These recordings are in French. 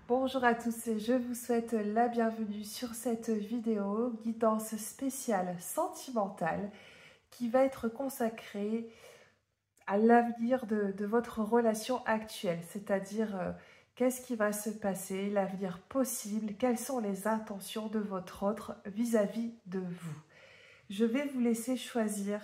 Bonjour à tous et je vous souhaite la bienvenue sur cette vidéo guidance spéciale sentimentale qui va être consacrée à l'avenir de votre relation actuelle, c'est-à-dire qu'est-ce qui va se passer, l'avenir possible, quelles sont les intentions de votre autre vis-à-vis de vous. Je vais vous laisser choisir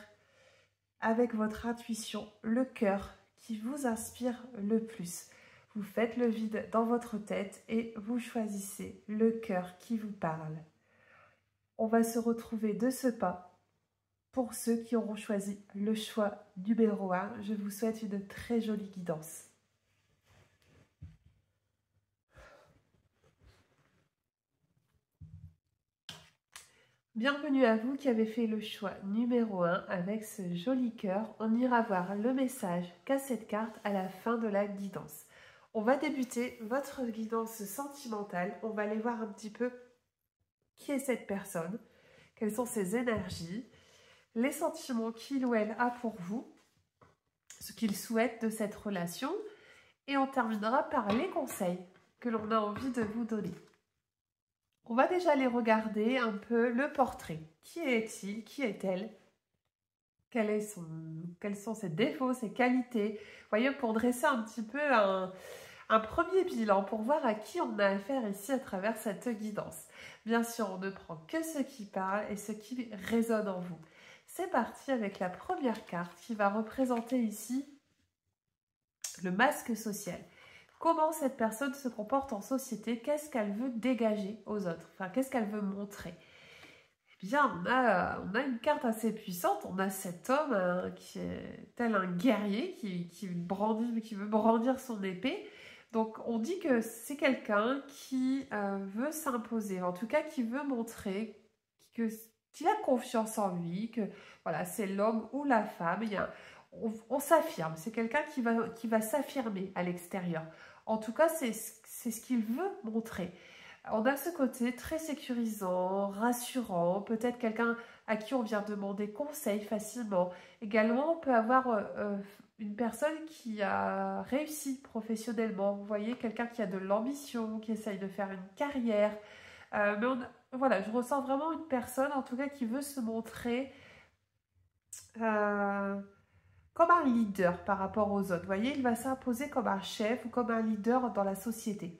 avec votre intuition le cœur qui vous inspire le plus. Vous faites le vide dans votre tête et vous choisissez le cœur qui vous parle. On va se retrouver de ce pas. Pour ceux qui auront choisi le choix numéro 1, je vous souhaite une très jolie guidance. Bienvenue à vous qui avez fait le choix numéro 1 avec ce joli cœur. On ira voir le message qu'a cette carte à la fin de la guidance. On va débuter votre guidance sentimentale. On va aller voir un petit peu qui est cette personne, quelles sont ses énergies, les sentiments qu'il ou elle a pour vous, ce qu'il souhaite de cette relation. Et on terminera par les conseils que l'on a envie de vous donner. On va déjà aller regarder un peu le portrait. Qui est-il? Qui est-elle? Quels sont ses défauts, ses qualités? Vous voyez, pour dresser un petit peu un premier bilan, pour voir à qui on a affaire ici à travers cette guidance. Bien sûr, on ne prend que ce qui parle et ce qui résonne en vous. C'est parti avec la première carte qui va représenter ici le masque social. Comment cette personne se comporte en société? Qu'est-ce qu'elle veut dégager aux autres? Enfin, qu'est-ce qu'elle veut montrer? Eh bien, on a une carte assez puissante. On a cet homme qui est tel un guerrier qui veut brandir son épée. Donc, on dit que c'est quelqu'un qui veut s'imposer, en tout cas qui veut montrer qu'il a confiance en lui, que voilà, c'est l'homme ou la femme. On s'affirme, c'est quelqu'un qui va s'affirmer à l'extérieur. En tout cas, c'est ce qu'il veut montrer. On a ce côté très sécurisant, rassurant, peut-être quelqu'un à qui on vient demander conseil facilement. Également, on peut avoir une personne qui a réussi professionnellement. Vous voyez, quelqu'un qui a de l'ambition, qui essaye de faire une carrière. Voilà, je ressens vraiment une personne, en tout cas, qui veut se montrer comme un leader par rapport aux autres. Vous voyez, il va s'imposer comme un chef ou comme un leader dans la société.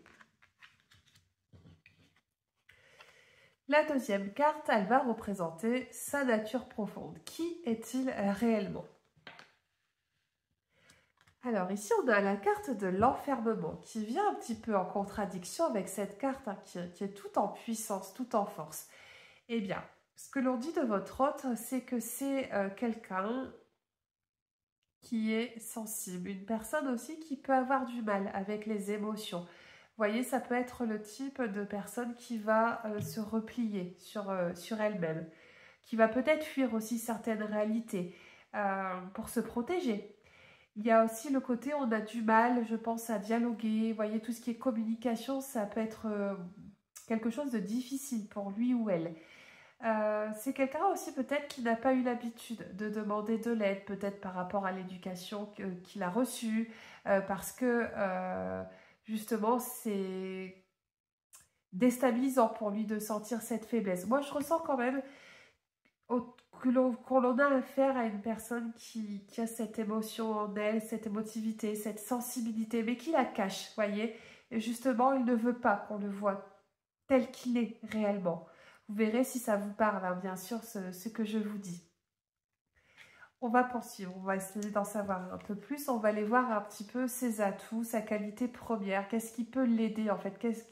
La deuxième carte, elle va représenter sa nature profonde. Qui est-il réellement? Alors ici, on a la carte de l'enfermement qui vient un petit peu en contradiction avec cette carte qui est toute en puissance, toute en force. Eh bien, ce que l'on dit de votre hôte, c'est que c'est quelqu'un qui est sensible, une personne aussi qui peut avoir du mal avec les émotions. Vous voyez, ça peut être le type de personne qui va se replier sur elle-même, qui va peut-être fuir aussi certaines réalités pour se protéger. Il y a aussi le côté, on a du mal, je pense, à dialoguer. Vous voyez, tout ce qui est communication, ça peut être quelque chose de difficile pour lui ou elle. C'est quelqu'un aussi peut-être qui n'a pas eu l'habitude de demander de l'aide, peut-être par rapport à l'éducation qu'il a reçue, parce que justement c'est déstabilisant pour lui de sentir cette faiblesse. Moi je ressens quand même qu'on a affaire à une personne qui a cette émotion en elle, cette émotivité, cette sensibilité, mais qui la cache, voyez. Et justement, il ne veut pas qu'on le voit tel qu'il est réellement. Vous verrez si ça vous parle, hein, bien sûr, ce que je vous dis. On va poursuivre, on va essayer d'en savoir un peu plus. On va aller voir un petit peu ses atouts, sa qualité première. Qu'est-ce qui peut l'aider en fait? Qu'est-ce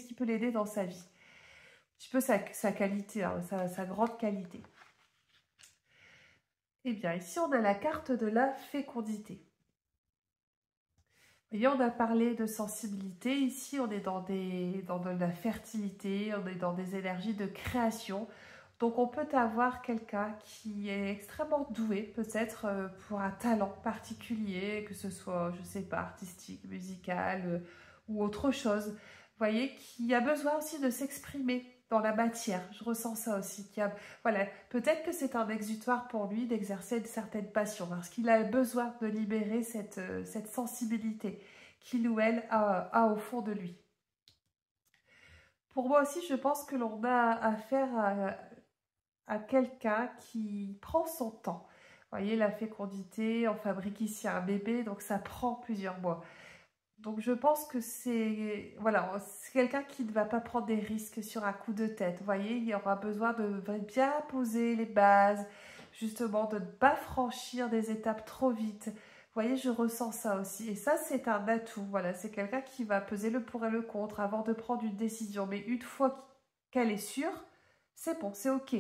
qui peut l'aider dans sa vie? Un petit peu sa qualité, hein, sa grande qualité. Eh bien, ici, on a la carte de la fécondité. Vous voyez, on a parlé de sensibilité. Ici, on est dans de la fertilité, on est dans des énergies de création. Donc, on peut avoir quelqu'un qui est extrêmement doué, peut-être pour un talent particulier, que ce soit, je ne sais pas, artistique, musical ou autre chose. Vous voyez, qui a besoin aussi de s'exprimer dans la matière. Je ressens ça aussi. Voilà, peut-être que c'est un exutoire pour lui d'exercer une certaine passion, parce qu'il a besoin de libérer cette sensibilité qu'il ou elle a au fond de lui. Pour moi aussi, je pense que l'on a affaire à quelqu'un qui prend son temps. Vous voyez, la fécondité, on fabrique ici un bébé, donc ça prend plusieurs mois. Donc je pense que c'est voilà, c'est quelqu'un qui ne va pas prendre des risques sur un coup de tête. Vous voyez, il y aura besoin de bien poser les bases, justement de ne pas franchir des étapes trop vite. Vous voyez, je ressens ça aussi. Et ça, c'est un atout. Voilà, c'est quelqu'un qui va peser le pour et le contre avant de prendre une décision. Mais une fois qu'elle est sûre, c'est bon, c'est OK.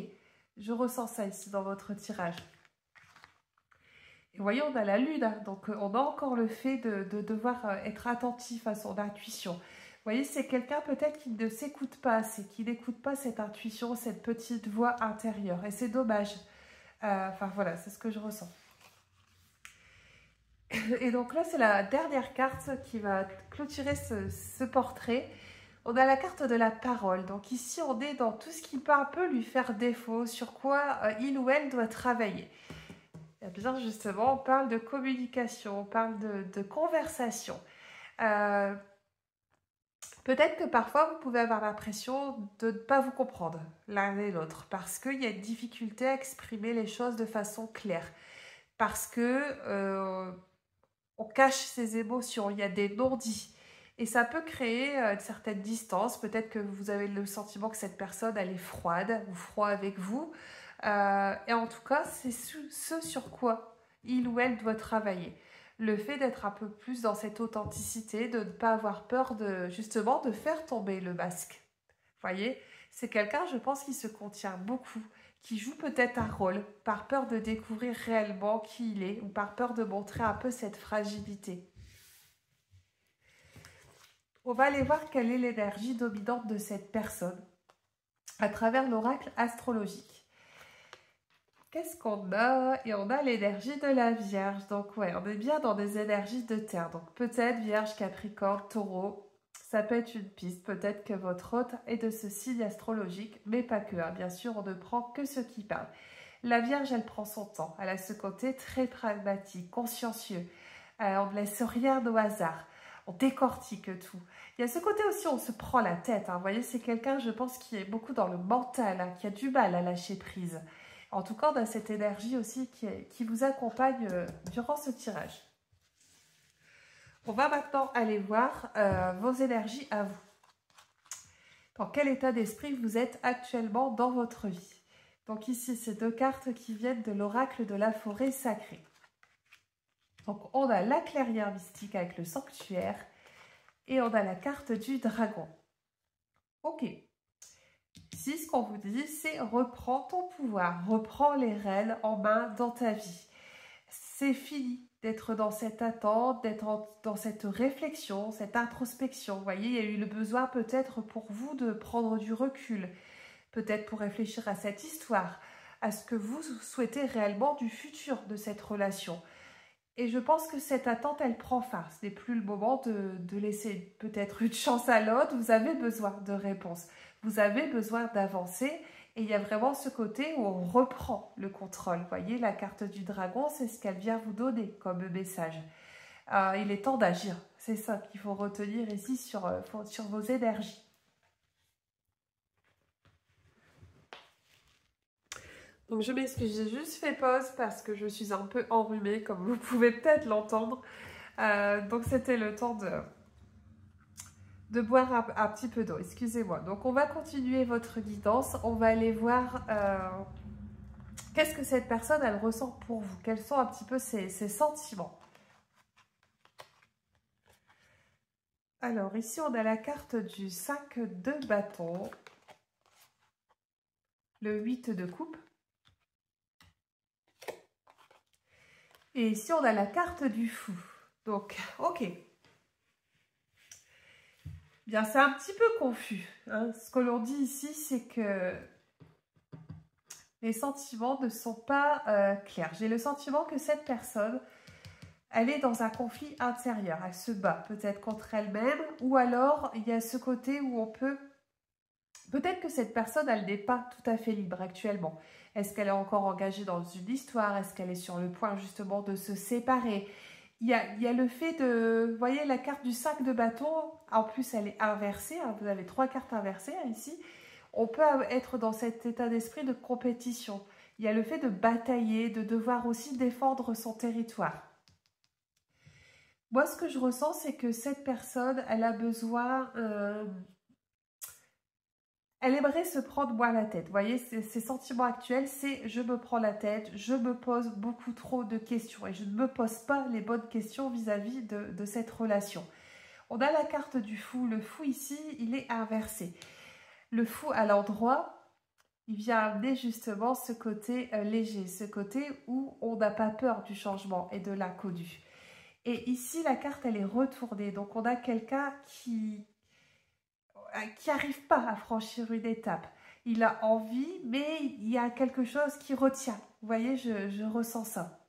Je ressens ça ici dans votre tirage. Et vous voyez, on a la lune, hein, donc on a encore le fait de devoir être attentif à son intuition. Vous voyez, c'est quelqu'un peut-être qui ne s'écoute pas assez, qui n'écoute pas cette intuition, cette petite voix intérieure. Et c'est dommage. Enfin voilà, c'est ce que je ressens. Et donc là, c'est la dernière carte qui va clôturer ce portrait. On a la carte de la parole. Donc ici, on est dans tout ce qui peut un peu lui faire défaut, sur quoi il ou elle doit travailler. Eh bien, justement, on parle de communication, on parle de conversation. Peut-être que parfois, vous pouvez avoir l'impression de ne pas vous comprendre l'un et l'autre parce qu'il y a une difficulté à exprimer les choses de façon claire. Parce que on cache ses émotions, il y a des non-dits. Et ça peut créer une certaine distance. Peut-être que vous avez le sentiment que cette personne, elle est froide ou froid avec vous. Et en tout cas, c'est ce sur quoi il ou elle doit travailler. Le fait d'être un peu plus dans cette authenticité, de ne pas avoir peur justement de faire tomber le masque. Vous voyez, c'est quelqu'un, je pense, qui se contient beaucoup, qui joue peut-être un rôle par peur de découvrir réellement qui il est ou par peur de montrer un peu cette fragilité. On va aller voir quelle est l'énergie dominante de cette personne à travers l'oracle astrologique. Qu'est-ce qu'on a? Et on a l'énergie de la Vierge. Donc ouais, on est bien dans des énergies de terre. Donc peut-être Vierge, Capricorne, Taureau. Ça peut être une piste. Peut-être que votre hôte est de ce signe astrologique, mais pas que. Hein. Bien sûr, on ne prend que ce qui parle. La Vierge, elle prend son temps. Elle a ce côté très pragmatique, consciencieux. On ne laisse rien au hasard. On décortique tout. Il y a ce côté aussi, on se prend la tête. Hein. Vous voyez, c'est quelqu'un, je pense, qui est beaucoup dans le mental, hein, qui a du mal à lâcher prise. En tout cas, on a cette énergie aussi qui vous accompagne durant ce tirage. On va maintenant aller voir vos énergies à vous. Dans quel état d'esprit vous êtes actuellement dans votre vie? Donc ici, c'est deux cartes qui viennent de l'oracle de la forêt sacrée. Donc on a la clairière mystique avec le sanctuaire et on a la carte du dragon. Ok. Ici, ce qu'on vous dit, c'est reprends ton pouvoir, reprends les rênes en main dans ta vie. C'est fini d'être dans cette attente, d'être dans cette réflexion, cette introspection. Vous voyez, il y a eu le besoin peut-être pour vous de prendre du recul, peut-être pour réfléchir à cette histoire, à ce que vous souhaitez réellement du futur de cette relation. Et je pense que cette attente, elle prend fin. Ce n'est plus le moment de laisser peut-être une chance à l'autre. Vous avez besoin de réponses. Vous avez besoin d'avancer. Et il y a vraiment ce côté où on reprend le contrôle. Vous voyez, la carte du dragon, c'est ce qu'elle vient vous donner comme message. Il est temps d'agir. C'est ça qu'il faut retenir ici sur vos énergies. Donc je m'excuse, j'ai juste fait pause parce que je suis un peu enrhumée, comme vous pouvez peut-être l'entendre. Donc c'était le temps de boire un petit peu d'eau, excusez-moi. Donc on va continuer votre guidance, on va aller voir qu'est-ce que cette personne, elle ressent pour vous, quels sont un petit peu ses sentiments. Alors ici on a la carte du 5 de bâton, le 8 de coupe. Et ici, on a la carte du fou. Donc, ok. Bien, c'est un petit peu confus. Hein. Ce que l'on dit ici, c'est que les sentiments ne sont pas clairs. J'ai le sentiment que cette personne, elle est dans un conflit intérieur. Elle se bat peut-être contre elle-même. Ou alors, il y a ce côté où on peut... Peut-être que cette personne, elle n'est pas tout à fait libre actuellement. Est-ce qu'elle est encore engagée dans une histoire? Est-ce qu'elle est sur le point justement de se séparer? il y a le fait de... Vous voyez la carte du 5 de bâton, en plus elle est inversée, hein, vous avez 3 cartes inversées hein, ici. On peut être dans cet état d'esprit de compétition. Il y a le fait de batailler, de devoir aussi défendre son territoire. Moi, ce que je ressens, c'est que cette personne, elle a besoin... elle aimerait se prendre moins la tête. Vous voyez, ses sentiments actuels, c'est je me prends la tête, je me pose beaucoup trop de questions et je ne me pose pas les bonnes questions vis-à-vis de cette relation. On a la carte du fou. Le fou ici, il est inversé. Le fou à l'endroit, il vient amener justement ce côté léger, ce côté où on n'a pas peur du changement et de l'inconnu. Et ici, la carte, elle est retournée. Donc, on a quelqu'un qui n'arrive pas à franchir une étape. Il a envie, mais il y a quelque chose qui retient. Vous voyez, je ressens ça.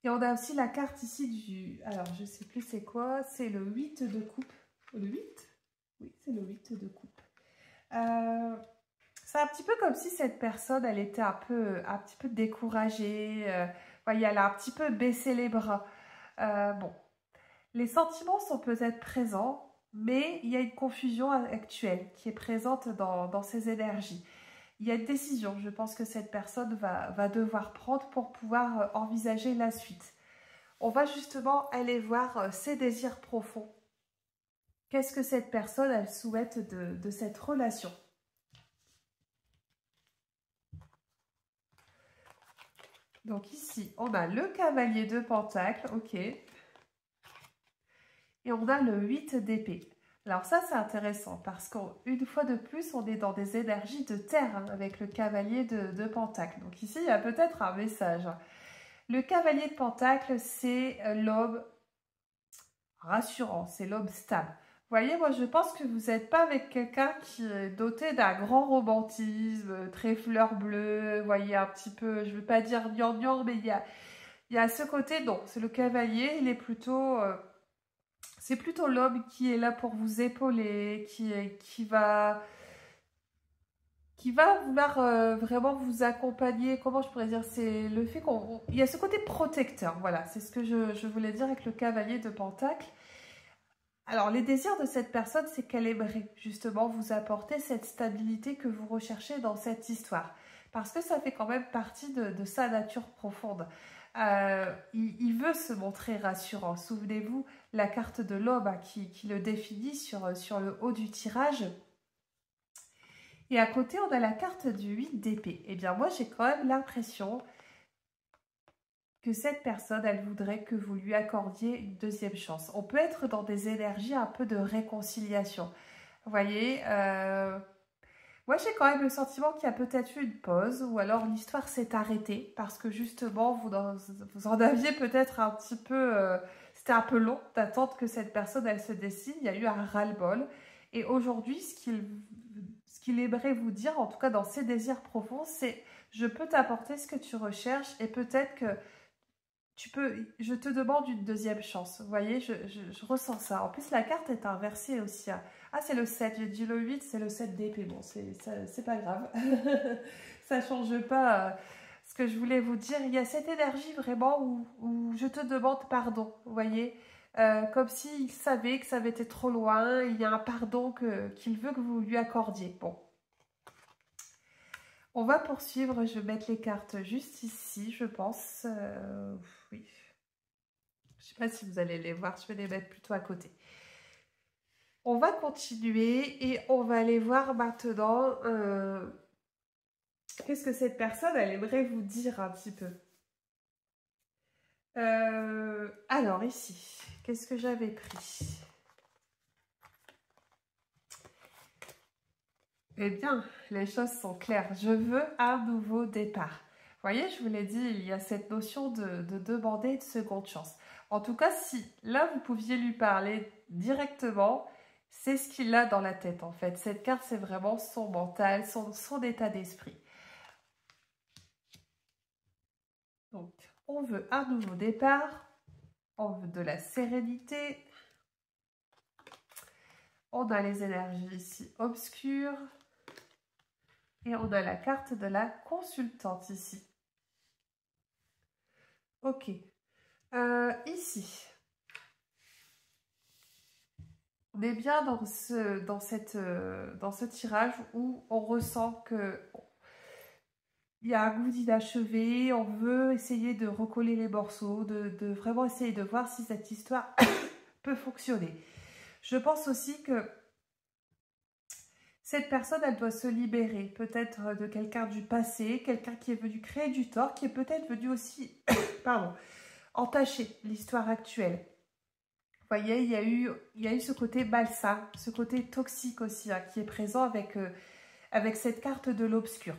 Et on a aussi la carte ici du... Alors, je ne sais plus c'est quoi. C'est le 8 de coupe. Le 8? Oui, c'est le 8 de coupe. C'est un petit peu comme si cette personne, elle était un petit peu découragée. Voyez, elle a un petit peu baissé les bras. Bon, les sentiments sont peut-être présents, mais il y a une confusion actuelle qui est présente dans ces énergies. Il y a une décision, je pense que cette personne va devoir prendre pour pouvoir envisager la suite. On va justement aller voir ses désirs profonds. Qu'est-ce que cette personne, elle souhaite de cette relation? Donc ici, on a le cavalier de Pentacle, ok. Et on a le 8 d'épée. Alors ça, c'est intéressant parce qu'une fois de plus, on est dans des énergies de terre hein, avec le cavalier de Pentacle. Donc ici, il y a peut-être un message. Le cavalier de Pentacle, c'est l'homme rassurant, c'est l'homme stable. Vous voyez, moi, je pense que vous n'êtes pas avec quelqu'un qui est doté d'un grand romantisme, très fleur bleue, vous voyez, un petit peu, je ne veux pas dire gnangnan, mais il y a ce côté, non, c'est le cavalier, il est plutôt... c'est plutôt l'homme qui est là pour vous épauler, qui va vouloir vraiment vous accompagner. Comment je pourrais dire? C'est le fait il y a ce côté protecteur. Voilà, c'est ce que je voulais dire avec le cavalier de Pentacle. Alors, les désirs de cette personne, c'est qu'elle aimerait justement vous apporter cette stabilité que vous recherchez dans cette histoire. Parce que ça fait quand même partie de sa nature profonde. Il veut se montrer rassurant. Souvenez-vous, la carte de l'homme hein, qui le définit sur le haut du tirage. Et à côté, on a la carte du 8 d'épée. Eh bien, moi, j'ai quand même l'impression que cette personne, elle voudrait que vous lui accordiez une deuxième chance. On peut être dans des énergies un peu de réconciliation. Vous voyez, moi, j'ai quand même le sentiment qu'il y a peut-être eu une pause ou alors l'histoire s'est arrêtée parce que justement, vous en aviez peut-être un petit peu... c'était un peu long d'attendre que cette personne, elle se décide. Il y a eu un ras-le-bol. Et aujourd'hui, ce qu'il aimerait vous dire, en tout cas dans ses désirs profonds, c'est « Je peux t'apporter ce que tu recherches et peut-être que je te demande une deuxième chance. » Vous voyez, je ressens ça. En plus, la carte est inversée aussi. Hein. Ah, c'est le 7. J'ai dit le 8, c'est le 7 d'épée. Bon, c'est pas grave. Ça change pas ce que je voulais vous dire. Il y a cette énergie vraiment où je te demande pardon. Vous voyez, comme s'il savait que ça avait été trop loin. Il y a un pardon qu'il veut que vous lui accordiez. Bon. On va poursuivre, je vais mettre les cartes juste ici, je pense. Oui. Je ne sais pas si vous allez les voir, je vais les mettre plutôt à côté. On va continuer et on va aller voir maintenant qu'est-ce que cette personne, elle aimerait vous dire un petit peu. Alors ici, qu'est-ce que j'avais pris? Eh bien, les choses sont claires. Je veux un nouveau départ. Vous voyez, je vous l'ai dit, il y a cette notion de demander une seconde chance. En tout cas, si là, vous pouviez lui parler directement, c'est ce qu'il a dans la tête, en fait. Cette carte, c'est vraiment son mental, son état d'esprit. Donc, on veut un nouveau départ. On veut de la sérénité. On a les énergies ici obscures. Et on a la carte de la consultante ici. Ok. ici, on est bien dans ce tirage où on ressent que il y a un goût d'inachevé, on veut essayer de recoller les morceaux, de vraiment essayer de voir si cette histoire peut fonctionner. Je pense aussi que cette personne, elle doit se libérer peut-être de quelqu'un du passé, quelqu'un qui est venu créer du tort, qui est peut-être venu aussi pardon, entacher l'histoire actuelle. Vous voyez, il y a eu ce côté malsain, ce côté toxique aussi, hein, qui est présent avec cette carte de l'obscur.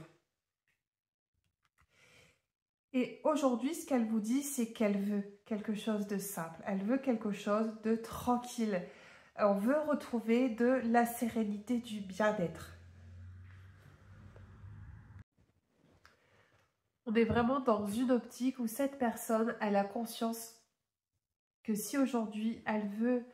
Et aujourd'hui, ce qu'elle vous dit, c'est qu'elle veut quelque chose de simple. Elle veut quelque chose de tranquille. On veut retrouver de la sérénité, du bien-être. On est vraiment dans une optique où cette personne, elle a conscience que si aujourd'hui, elle veut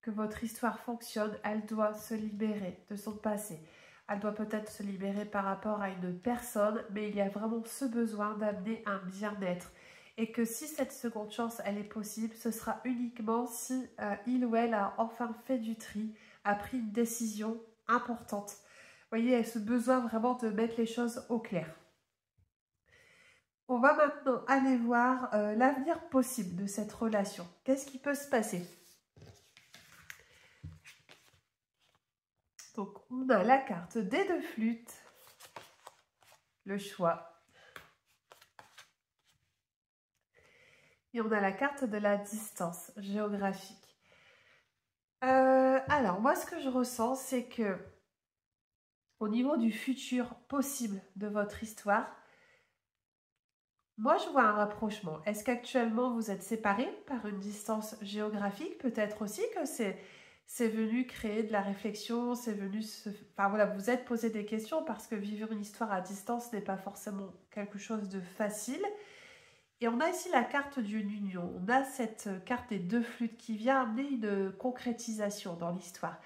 que votre histoire fonctionne, elle doit se libérer de son passé. Elle doit peut-être se libérer par rapport à une personne, mais il y a vraiment ce besoin d'amener un bien-être. Et que si cette seconde chance, elle est possible, ce sera uniquement si il ou elle a enfin fait du tri, a pris une décision importante. Vous voyez, il y a ce besoin vraiment de mettre les choses au clair. On va maintenant aller voir l'avenir possible de cette relation. Qu'est-ce qui peut se passer ? Donc, on a la carte des 2 flûtes, le choix. Et on a la carte de la distance géographique. Alors, moi, ce que je ressens, c'est que au niveau du futur possible de votre histoire, moi, je vois un rapprochement. Est-ce qu'actuellement, vous êtes séparés par une distance géographique? Peut-être aussi que c'est venu créer de la réflexion, c'est venu enfin voilà, vous êtes posé des questions parce que vivre une histoire à distance n'est pas forcément quelque chose de facile. Et on a ici la carte d'une union. On a cette carte des 2 flûtes qui vient amener une concrétisation dans l'histoire.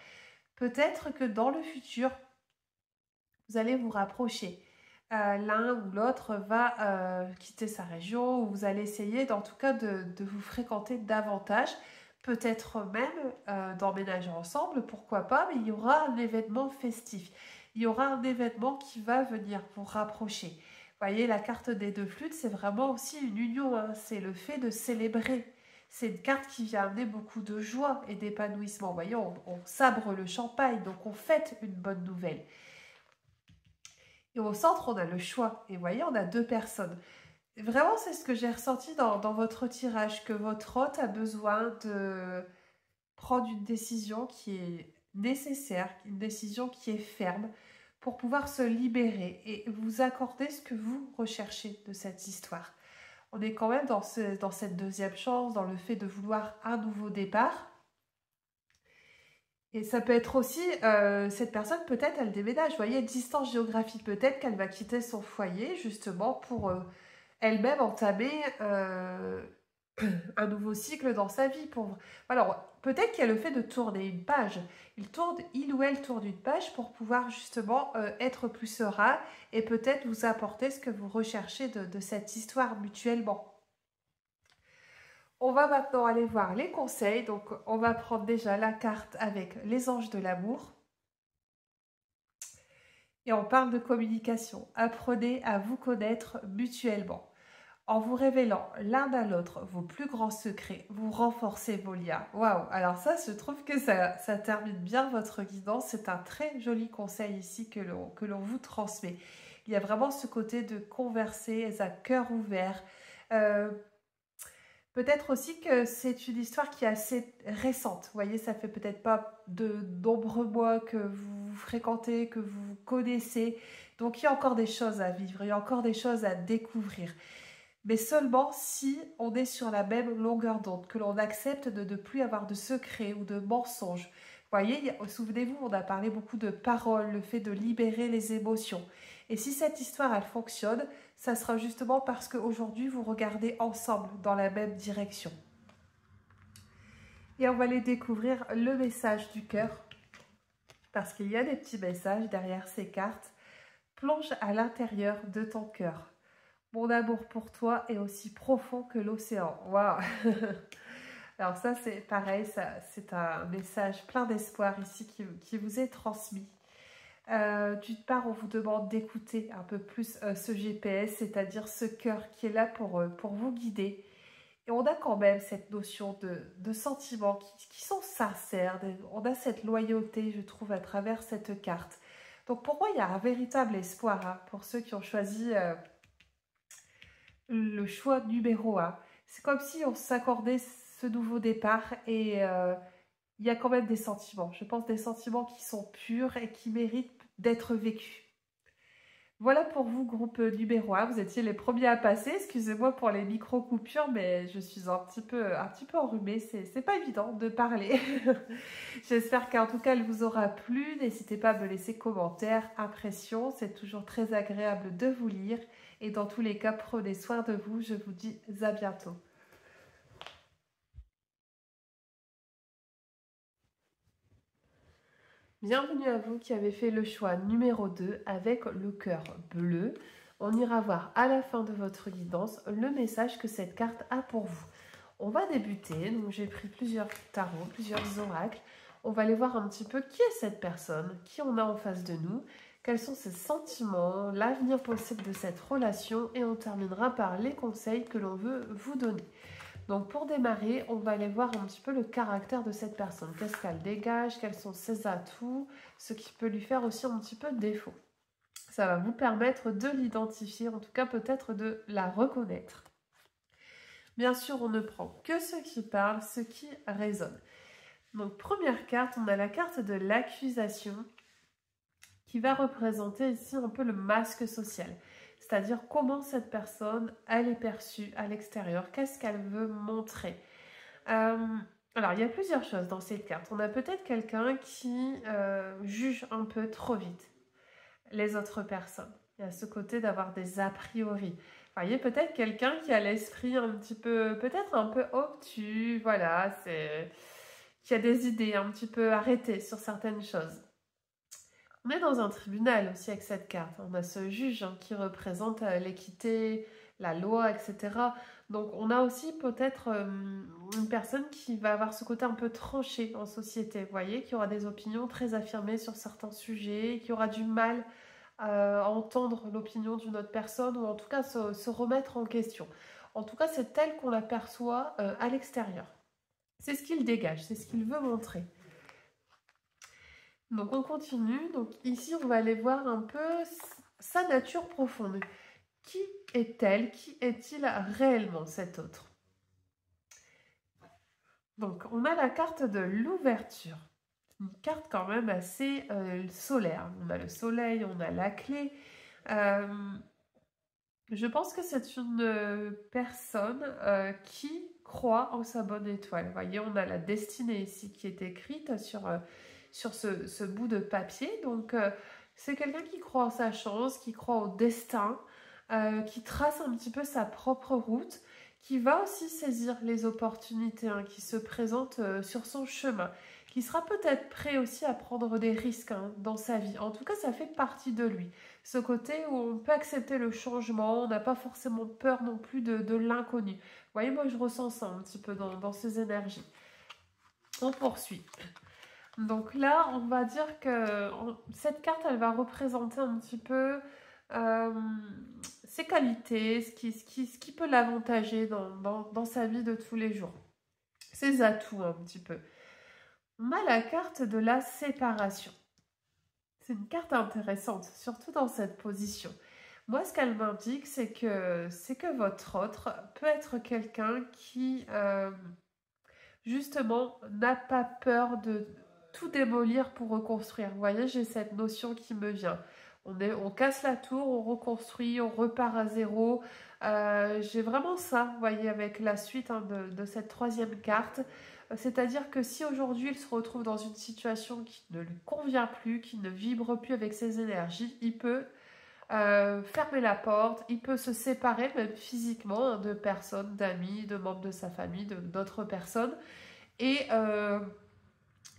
Peut-être que dans le futur, vous allez vous rapprocher. L'un ou l'autre va quitter sa région ou vous allez essayer en tout cas de vous fréquenter davantage. Peut-être même d'emménager ensemble, pourquoi pas, mais il y aura un événement festif. Il y aura un événement qui va venir vous rapprocher. Vous voyez, la carte des 2 flûtes, c'est vraiment aussi une union, hein. C'est le fait de célébrer. C'est une carte qui vient amener beaucoup de joie et d'épanouissement. Vous voyez, on sabre le champagne, donc on fête une bonne nouvelle. Et au centre, on a le choix. Et vous voyez, on a 2 personnes. Vraiment, c'est ce que j'ai ressenti dans votre tirage, que votre hôte a besoin de prendre une décision qui est nécessaire, une décision qui est ferme pour pouvoir se libérer et vous accorder ce que vous recherchez de cette histoire. On est quand même dans cette deuxième chance, dans le fait de vouloir un nouveau départ. Et ça peut être aussi, cette personne, peut-être, elle déménage. Vous voyez, distance géographique, peut-être qu'elle va quitter son foyer, justement, pour elle-même entamer un nouveau cycle dans sa vie. Alors, peut-être qu'il y a le fait de tourner une page. Il ou elle tourne une page pour pouvoir, justement, être plus serein et peut-être vous apporter ce que vous recherchez de cette histoire mutuellement. On va maintenant aller voir les conseils. Donc, on va prendre déjà la carte avec les anges de l'amour. Et on parle de communication. Apprenez à vous connaître mutuellement. En vous révélant l'un à l'autre vos plus grands secrets, vous renforcez vos liens. Waouh! Alors ça, je trouve que ça termine bien votre guidance. C'est un très joli conseil ici que l'on vous transmet. Il y a vraiment ce côté de converser à cœur ouvert. Peut-être aussi que c'est une histoire qui est assez récente. Vous voyez, ça fait peut-être pas de nombreux mois que vous fréquentez, que vous connaissez. Donc, il y a encore des choses à vivre, il y a encore des choses à découvrir. Mais seulement si on est sur la même longueur d'onde, que l'on accepte de ne plus avoir de secrets ou de mensonges. Vous voyez, souvenez-vous, on a parlé beaucoup de paroles, le fait de libérer les émotions. Et si cette histoire, elle fonctionne, ça sera justement parce qu'aujourd'hui, vous regardez ensemble dans la même direction. Et on va aller découvrir le message du cœur, parce qu'il y a des petits messages derrière ces cartes. Plonge à l'intérieur de ton cœur. Mon amour pour toi est aussi profond que l'océan. Waouh! Alors ça, c'est pareil, c'est un message plein d'espoir ici qui vous est transmis. D'une part, on vous demande d'écouter un peu plus ce GPS, c'est-à-dire ce cœur qui est là pour vous guider. Et on a quand même cette notion de sentiments qui sont sincères. On a cette loyauté, je trouve, à travers cette carte. Donc pour moi, il y a un véritable espoir hein, pour ceux qui ont choisi le choix numéro 1. C'est comme si on s'accordait ce nouveau départ et il y a quand même des sentiments. Je pense des sentiments qui sont purs et qui méritent d'être vécus. Voilà pour vous, groupe numéro 1. Vous étiez les premiers à passer. Excusez-moi pour les micro-coupures, mais je suis un petit peu enrhumée. C'est pas évident de parler. J'espère qu'en tout cas, elle vous aura plu. N'hésitez pas à me laisser commentaires, impressions. C'est toujours très agréable de vous lire. Et dans tous les cas, prenez soin de vous. Je vous dis à bientôt. Bienvenue à vous qui avez fait le choix numéro 2 avec le cœur bleu. On ira voir à la fin de votre guidance le message que cette carte a pour vous. On va débuter, donc j'ai pris plusieurs tarots, plusieurs oracles. On va aller voir un petit peu qui est cette personne, qui on a en face de nous, quels sont ses sentiments, l'avenir possible de cette relation et on terminera par les conseils que l'on veut vous donner. Donc pour démarrer, on va aller voir un petit peu le caractère de cette personne. Qu'est-ce qu'elle dégage, quels sont ses atouts, ce qui peut lui faire aussi un petit peu de défaut. Ça va vous permettre de l'identifier, en tout cas peut-être de la reconnaître. Bien sûr, on ne prend que ce qui parle, ce qui résonne. Donc première carte, on a la carte de l'accusation qui va représenter ici un peu le masque social. C'est-à-dire comment cette personne, elle est perçue à l'extérieur, qu'est-ce qu'elle veut montrer. Alors, il y a plusieurs choses dans cette carte. On a peut-être quelqu'un qui juge un peu trop vite les autres personnes. Il y a ce côté d'avoir des a priori. Vous voyez, peut-être quelqu'un qui a l'esprit un petit peu, peut-être un peu obtus, voilà, qui a des idées un petit peu arrêtées sur certaines choses. On est dans un tribunal aussi avec cette carte. On a ce juge hein, qui représente l'équité, la loi, etc. Donc on a aussi peut-être une personne qui va avoir ce côté un peu tranché en société, vous voyez, qui aura des opinions très affirmées sur certains sujets, qui aura du mal à entendre l'opinion d'une autre personne ou en tout cas se remettre en question. En tout cas, c'est tel qu'on l'aperçoit à l'extérieur. C'est ce qu'il dégage, c'est ce qu'il veut montrer. Donc on continue, donc ici on va aller voir un peu sa nature profonde. Qui est-elle? Qui est-il réellement cet autre? Donc on a la carte de l'ouverture. Une carte quand même assez solaire. On a le soleil, on a la clé. Je pense que c'est une personne qui croit en sa bonne étoile. Vous voyez, on a la destinée ici qui est écrite sur ce bout de papier. Donc, c'est quelqu'un qui croit en sa chance, qui croit au destin, qui trace un petit peu sa propre route, qui va aussi saisir les opportunités hein, qui se présentent sur son chemin, qui sera peut-être prêt aussi à prendre des risques hein, dans sa vie. En tout cas, ça fait partie de lui. Ce côté où on peut accepter le changement, on n'a pas forcément peur non plus de l'inconnu. Vous voyez, moi, je ressens ça un petit peu dans ces énergies. On poursuit. Donc là, on va dire que cette carte, elle va représenter un petit peu ses qualités, ce qui peut l'avantager dans sa vie de tous les jours. Ses atouts un petit peu. On a la carte de la séparation. C'est une carte intéressante, surtout dans cette position. Moi, ce qu'elle m'indique, c'est que votre autre peut être quelqu'un qui, justement, n'a pas peur de tout démolir pour reconstruire. Vous voyez, j'ai cette notion qui me vient. On casse la tour, on reconstruit, on repart à zéro. J'ai vraiment ça, vous voyez, avec la suite hein, de cette troisième carte. C'est-à-dire que si aujourd'hui il se retrouve dans une situation qui ne lui convient plus, qui ne vibre plus avec ses énergies, il peut fermer la porte, il peut se séparer même physiquement hein, de personnes, d'amis, de membres de sa famille, d'autres personnes. Et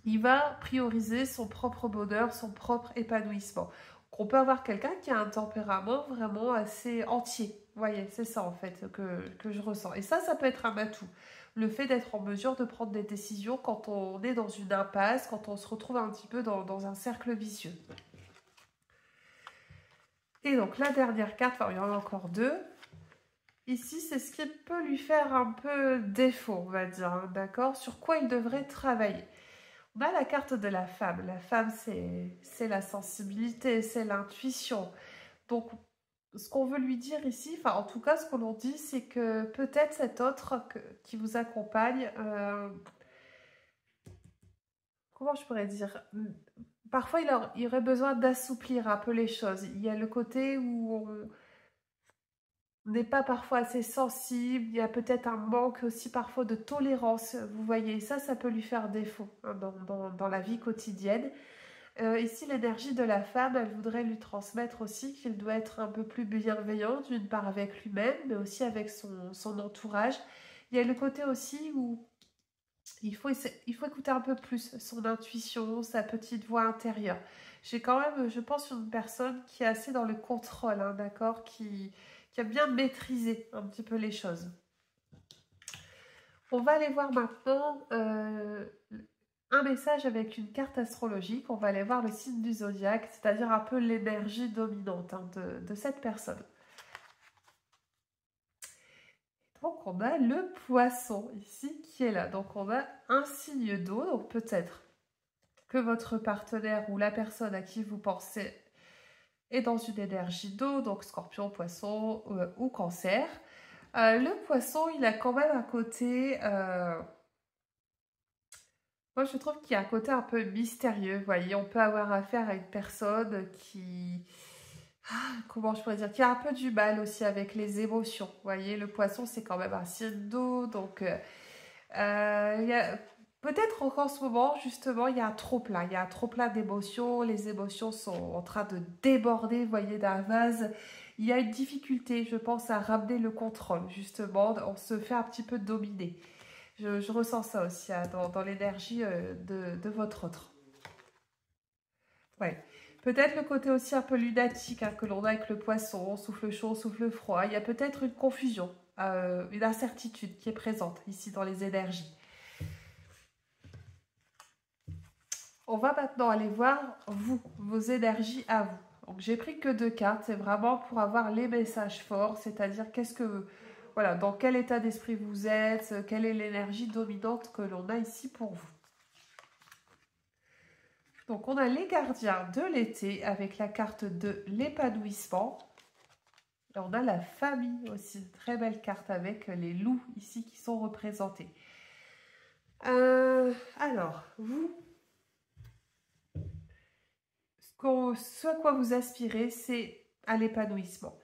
il va prioriser son propre bonheur, son propre épanouissement. On peut avoir quelqu'un qui a un tempérament vraiment assez entier. Vous voyez, c'est ça en fait que je ressens. Et ça peut être un atout. le fait d'être en mesure de prendre des décisions quand on est dans une impasse, quand on se retrouve un petit peu dans un cercle vicieux. Et donc la dernière carte, enfin, il y en a encore deux. Ici, c'est ce qui peut lui faire un peu défaut, on va dire, hein, d'accord? Sur quoi il devrait travailler. On a la carte de la femme. La femme, c'est la sensibilité, c'est l'intuition. Donc, ce qu'on veut lui dire ici, enfin, en tout cas, ce qu'on en dit, c'est que peut-être cet autre qui vous accompagne, comment je pourrais dire? Parfois, il aurait besoin d'assouplir un peu les choses. Il y a le côté où on n'est pas parfois assez sensible, il y a peut-être un manque aussi parfois de tolérance, vous voyez, ça peut lui faire défaut hein, dans la vie quotidienne. Ici, l'énergie de la femme, elle voudrait lui transmettre aussi qu'il doit être un peu plus bienveillant, d'une part avec lui-même, mais aussi avec son entourage. Il y a le côté aussi où il faut écouter un peu plus son intuition, sa petite voix intérieure. J'ai quand même, je pense, une personne qui est assez dans le contrôle, hein, d'accord, qui a bien maîtrisé un petit peu les choses. On va aller voir maintenant un message avec une carte astrologique. On va aller voir le signe du zodiaque, c'est-à-dire un peu l'énergie dominante hein, de cette personne. Donc on a le poisson ici qui est là. Donc on a un signe d'eau, donc peut-être que votre partenaire ou la personne à qui vous pensez est dans une énergie d'eau, donc scorpion, poisson ou cancer. Le poisson, il a quand même un côté... moi, je trouve qu'il y a un côté un peu mystérieux, vous voyez. On peut avoir affaire à une personne qui... comment je pourrais dire? Qui a un peu du mal aussi avec les émotions. Vous voyez, le poisson, c'est quand même un signe d'eau, donc... il y a... Peut-être qu'en ce moment, justement, il y a un trop-plein. Il y a un trop-plein d'émotions. Les émotions sont en train de déborder, vous voyez, d'un vase. Il y a une difficulté, je pense, à ramener le contrôle, justement. On se fait un petit peu dominer. Je ressens ça aussi hein, dans l'énergie de votre autre. Ouais. Peut-être le côté aussi un peu lunatique hein, que l'on a avec le poisson, souffle chaud, souffle froid. Il y a peut-être une confusion, une incertitude qui est présente ici dans les énergies. On va maintenant aller voir vos énergies à vous. Donc j'ai pris que 2 cartes, c'est vraiment pour avoir les messages forts, c'est-à-dire voilà, dans quel état d'esprit vous êtes, quelle est l'énergie dominante que l'on a ici pour vous. Donc on a les gardiens de l'été avec la carte de l'épanouissement. Et on a la famille aussi, une très belle carte avec les loups ici qui sont représentés. Alors, vous... Ce à quoi vous aspirez, c'est à l'épanouissement.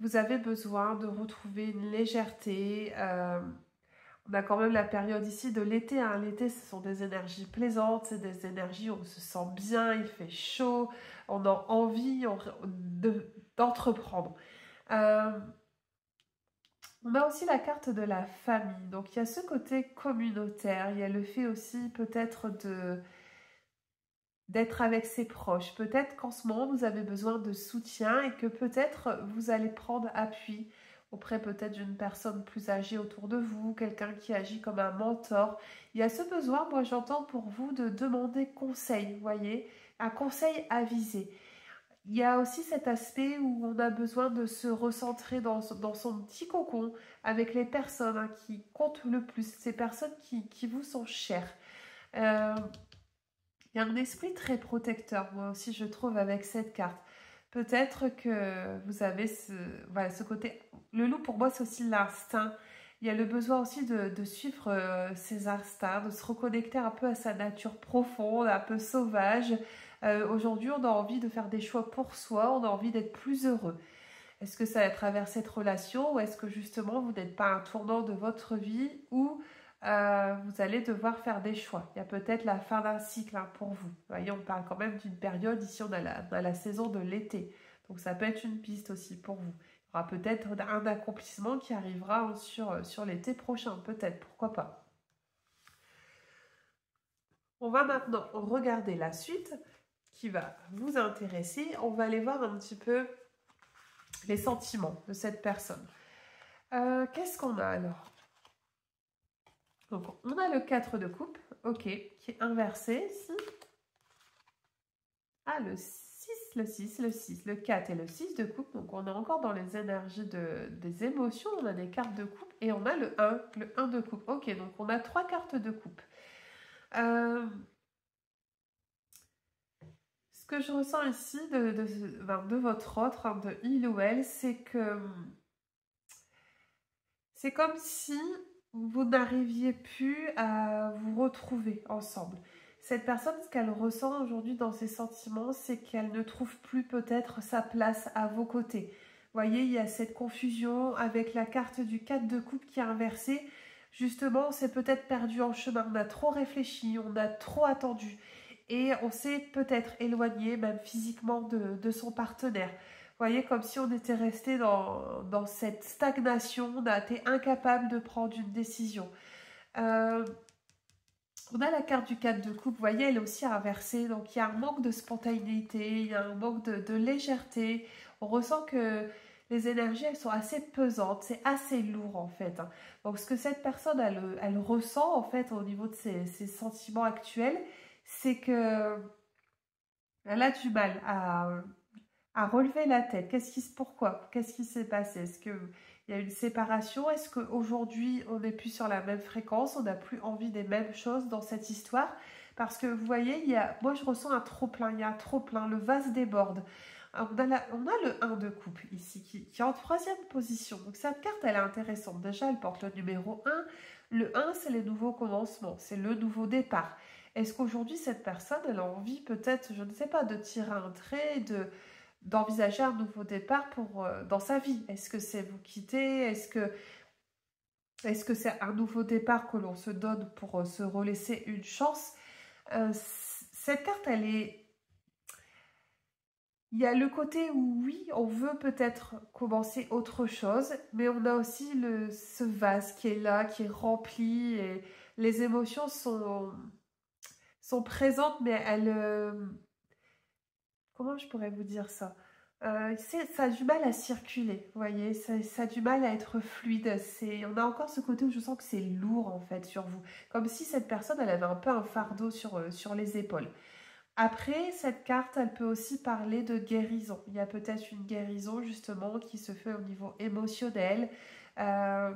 Vous avez besoin de retrouver une légèreté. On a quand même la période ici de l'été. Hein. L'été, ce sont des énergies plaisantes, c'est des énergies où on se sent bien, il fait chaud, on a envie d'entreprendre. On a aussi la carte de la famille. Donc, il y a ce côté communautaire. Il y a le fait aussi peut-être d'être avec ses proches. Peut-être qu'en ce moment, vous avez besoin de soutien et que peut-être vous allez prendre appui auprès peut-être d'une personne plus âgée autour de vous, quelqu'un qui agit comme un mentor. Il y a ce besoin, moi j'entends pour vous, de demander conseil, vous voyez, un conseil avisé. Il y a aussi cet aspect où on a besoin de se recentrer dans son petit cocon avec les personnes hein, qui comptent le plus, ces personnes qui vous sont chères. Il y a un esprit très protecteur, moi aussi, je trouve, avec cette carte. Peut-être que vous avez voilà, ce côté... Le loup, pour moi, c'est aussi l'instinct. Il y a le besoin aussi de suivre ses instincts, de se reconnecter un peu à sa nature profonde, un peu sauvage. Aujourd'hui, on a envie de faire des choix pour soi, on a envie d'être plus heureux. Est-ce que ça va à travers cette relation ou est-ce que justement vous n'êtes pas à un tournant de votre vie où vous allez devoir faire des choix? Il y a peut-être la fin d'un cycle hein, pour vous. Vous voyez, on parle quand même d'une période, ici on a la saison de l'été. Donc ça peut être une piste aussi pour vous. Il y aura peut-être un accomplissement qui arrivera sur l'été prochain, peut-être, pourquoi pas. On va maintenant regarder la suite qui va vous intéresser. On va aller voir un petit peu les sentiments de cette personne. Qu'est-ce qu'on a alors? Donc, on a le 4 de coupe, ok, qui est inversé ici. Ah, le 6, le 6, le 6, le 4 et le 6 de coupe. Donc, on est encore dans les énergies des émotions. On a des cartes de coupe et on a le 1 de coupe. Ok, donc on a 3 cartes de coupe. Ce que je ressens ici de votre autre, hein, de il ou elle, c'est que c'est comme si vous n'arriviez plus à vous retrouver ensemble. Cette personne, ce qu'elle ressent aujourd'hui dans ses sentiments, c'est qu'elle ne trouve plus peut-être sa place à vos côtés. Vous voyez, il y a cette confusion avec la carte du 4 de coupe qui est inversée. Justement, on s'est peut-être perdu en chemin, on a trop réfléchi, on a trop attendu. Et on s'est peut-être éloigné, même physiquement, de son partenaire. Vous voyez, comme si on était resté dans cette stagnation, on a été incapable de prendre une décision. On a la carte du 4 de coupe, vous voyez, elle est aussi inversée, donc il y a un manque de spontanéité, il y a un manque de légèreté. On ressent que les énergies, elles sont assez pesantes, c'est assez lourd en fait. Donc ce que cette personne, elle ressent en fait au niveau de ses sentiments actuels, c'est que elle a du mal à relever la tête. Pourquoi? Qu'est-ce qui s'est passé? Est-ce qu'il y a une séparation? Est-ce qu'aujourd'hui, on n'est plus sur la même fréquence? On n'a plus envie des mêmes choses dans cette histoire? Parce que vous voyez, moi je ressens un trop-plein, il y a un trop-plein, le vase déborde. On a le 1 de coupe ici, qui est en troisième position. Donc cette carte, elle est intéressante. Déjà, elle porte le numéro 1. Le 1, c'est les nouveaux commencements, c'est le nouveau départ. Est-ce qu'aujourd'hui, cette personne, elle a envie peut-être, je ne sais pas, de tirer un trait, d'envisager un nouveau départ dans sa vie? Est-ce que c'est vous quitter? Est-ce que c'est un nouveau départ que l'on se donne pour se relaisser une chance? Cette carte, il y a le côté où oui, on veut peut-être commencer autre chose, mais on a aussi ce vase qui est là, qui est rempli, et les émotions sont présentes, mais comment je pourrais vous dire ça? Ça a du mal à circuler, vous voyez, ça a du mal à être fluide. On a encore ce côté où je sens que c'est lourd en fait sur vous, comme si cette personne, elle avait un peu un fardeau sur les épaules. Après, cette carte, elle peut aussi parler de guérison. Il y a peut-être une guérison justement qui se fait au niveau émotionnel. Euh,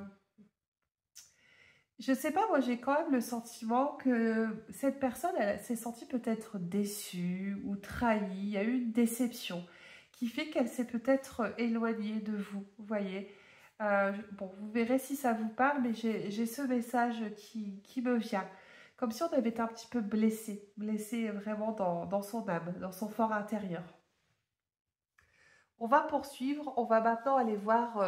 je sais pas, moi j'ai quand même le sentiment que cette personne, elle s'est sentie peut-être déçue ou trahie. Il y a eu une déception qui fait qu'elle s'est peut-être éloignée de vous, vous voyez. Bon, vous verrez si ça vous parle, mais j'ai ce message qui me vient. Comme si on avait été un petit peu blessé vraiment dans son âme, dans son fort intérieur. On va poursuivre, on va maintenant aller voir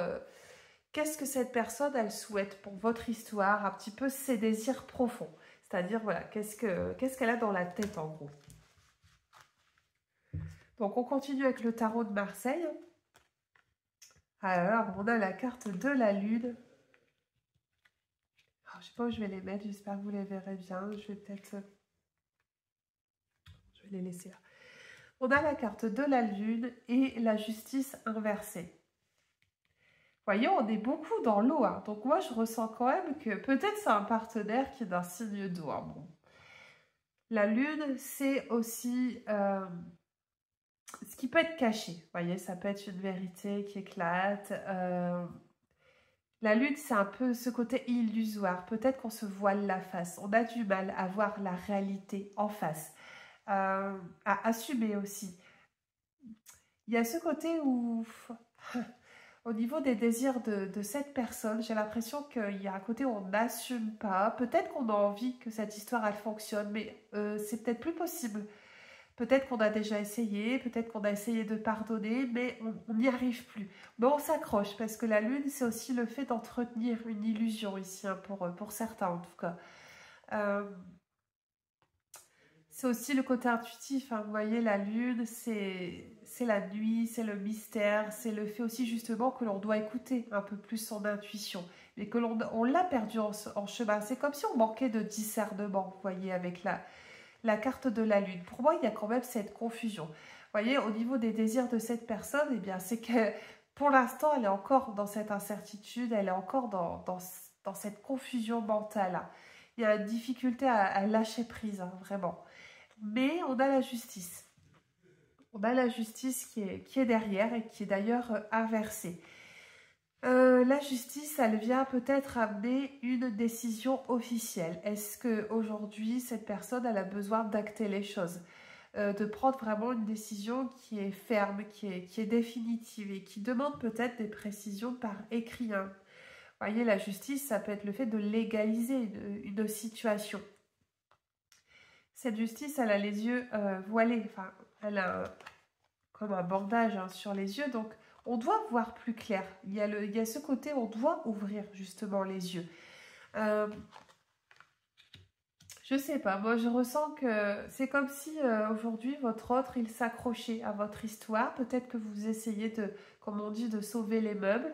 qu'est-ce que cette personne, elle souhaite pour votre histoire, un petit peu ses désirs profonds. C'est-à-dire, voilà, qu'est-ce qu'elle a dans la tête en gros. Donc, on continue avec le tarot de Marseille. Alors, on a la carte de la lune. Alors, je ne sais pas où je vais les mettre, j'espère que vous les verrez bien. Je vais les laisser là. On a la carte de la lune et la justice inversée. Voyons, on est beaucoup dans l'eau, hein. Donc moi, je ressens quand même que peut-être c'est un partenaire qui est d'un signe d'eau. Hein. Bon. La lune, c'est aussi ce qui peut être caché. Vous voyez, ça peut être une vérité qui éclate. La lune, c'est un peu ce côté illusoire. Peut-être qu'on se voile la face. On a du mal à voir la réalité en face. À assumer aussi. Il y a ce côté où... Au niveau des désirs de cette personne, j'ai l'impression qu'il y a un côté où on n'assume pas. Peut-être qu'on a envie que cette histoire, elle fonctionne, mais c'est peut-être plus possible. Peut-être qu'on a déjà essayé, peut-être qu'on a essayé de pardonner, mais on n'y arrive plus. Mais on s'accroche, parce que la lune, c'est aussi le fait d'entretenir une illusion ici, hein, pour certains en tout cas. C'est aussi le côté intuitif, hein. Vous voyez, la lune, c'est la nuit, c'est le mystère, c'est le fait aussi justement que l'on doit écouter un peu plus son intuition, mais que on l'a perdu en chemin. C'est comme si on manquait de discernement, vous voyez, avec la carte de la lune. Pour moi, il y a quand même cette confusion. Vous voyez, au niveau des désirs de cette personne, eh bien, c'est que pour l'instant, elle est encore dans cette incertitude, elle est encore dans cette confusion mentale. il y a une difficulté à lâcher prise, hein, vraiment. Mais on a la justice. On a la justice qui est derrière et qui est d'ailleurs inversée. La justice, elle vient peut-être amener une décision officielle. Est-ce qu'aujourd'hui, cette personne, elle a besoin d'acter les choses, de prendre vraiment une décision qui est ferme, qui est définitive et qui demande peut-être des précisions par écrit, hein. Vous voyez, la justice, ça peut être le fait de légaliser une situation. Cette justice, elle a les yeux voilés, enfin, elle a comme un bandage, hein, sur les yeux, donc on doit voir plus clair. Il y a ce côté, on doit ouvrir justement les yeux. Je sais pas, moi je ressens que c'est comme si aujourd'hui votre autre, il s'accrochait à votre histoire. Peut-être que vous essayez de, comme on dit, de sauver les meubles.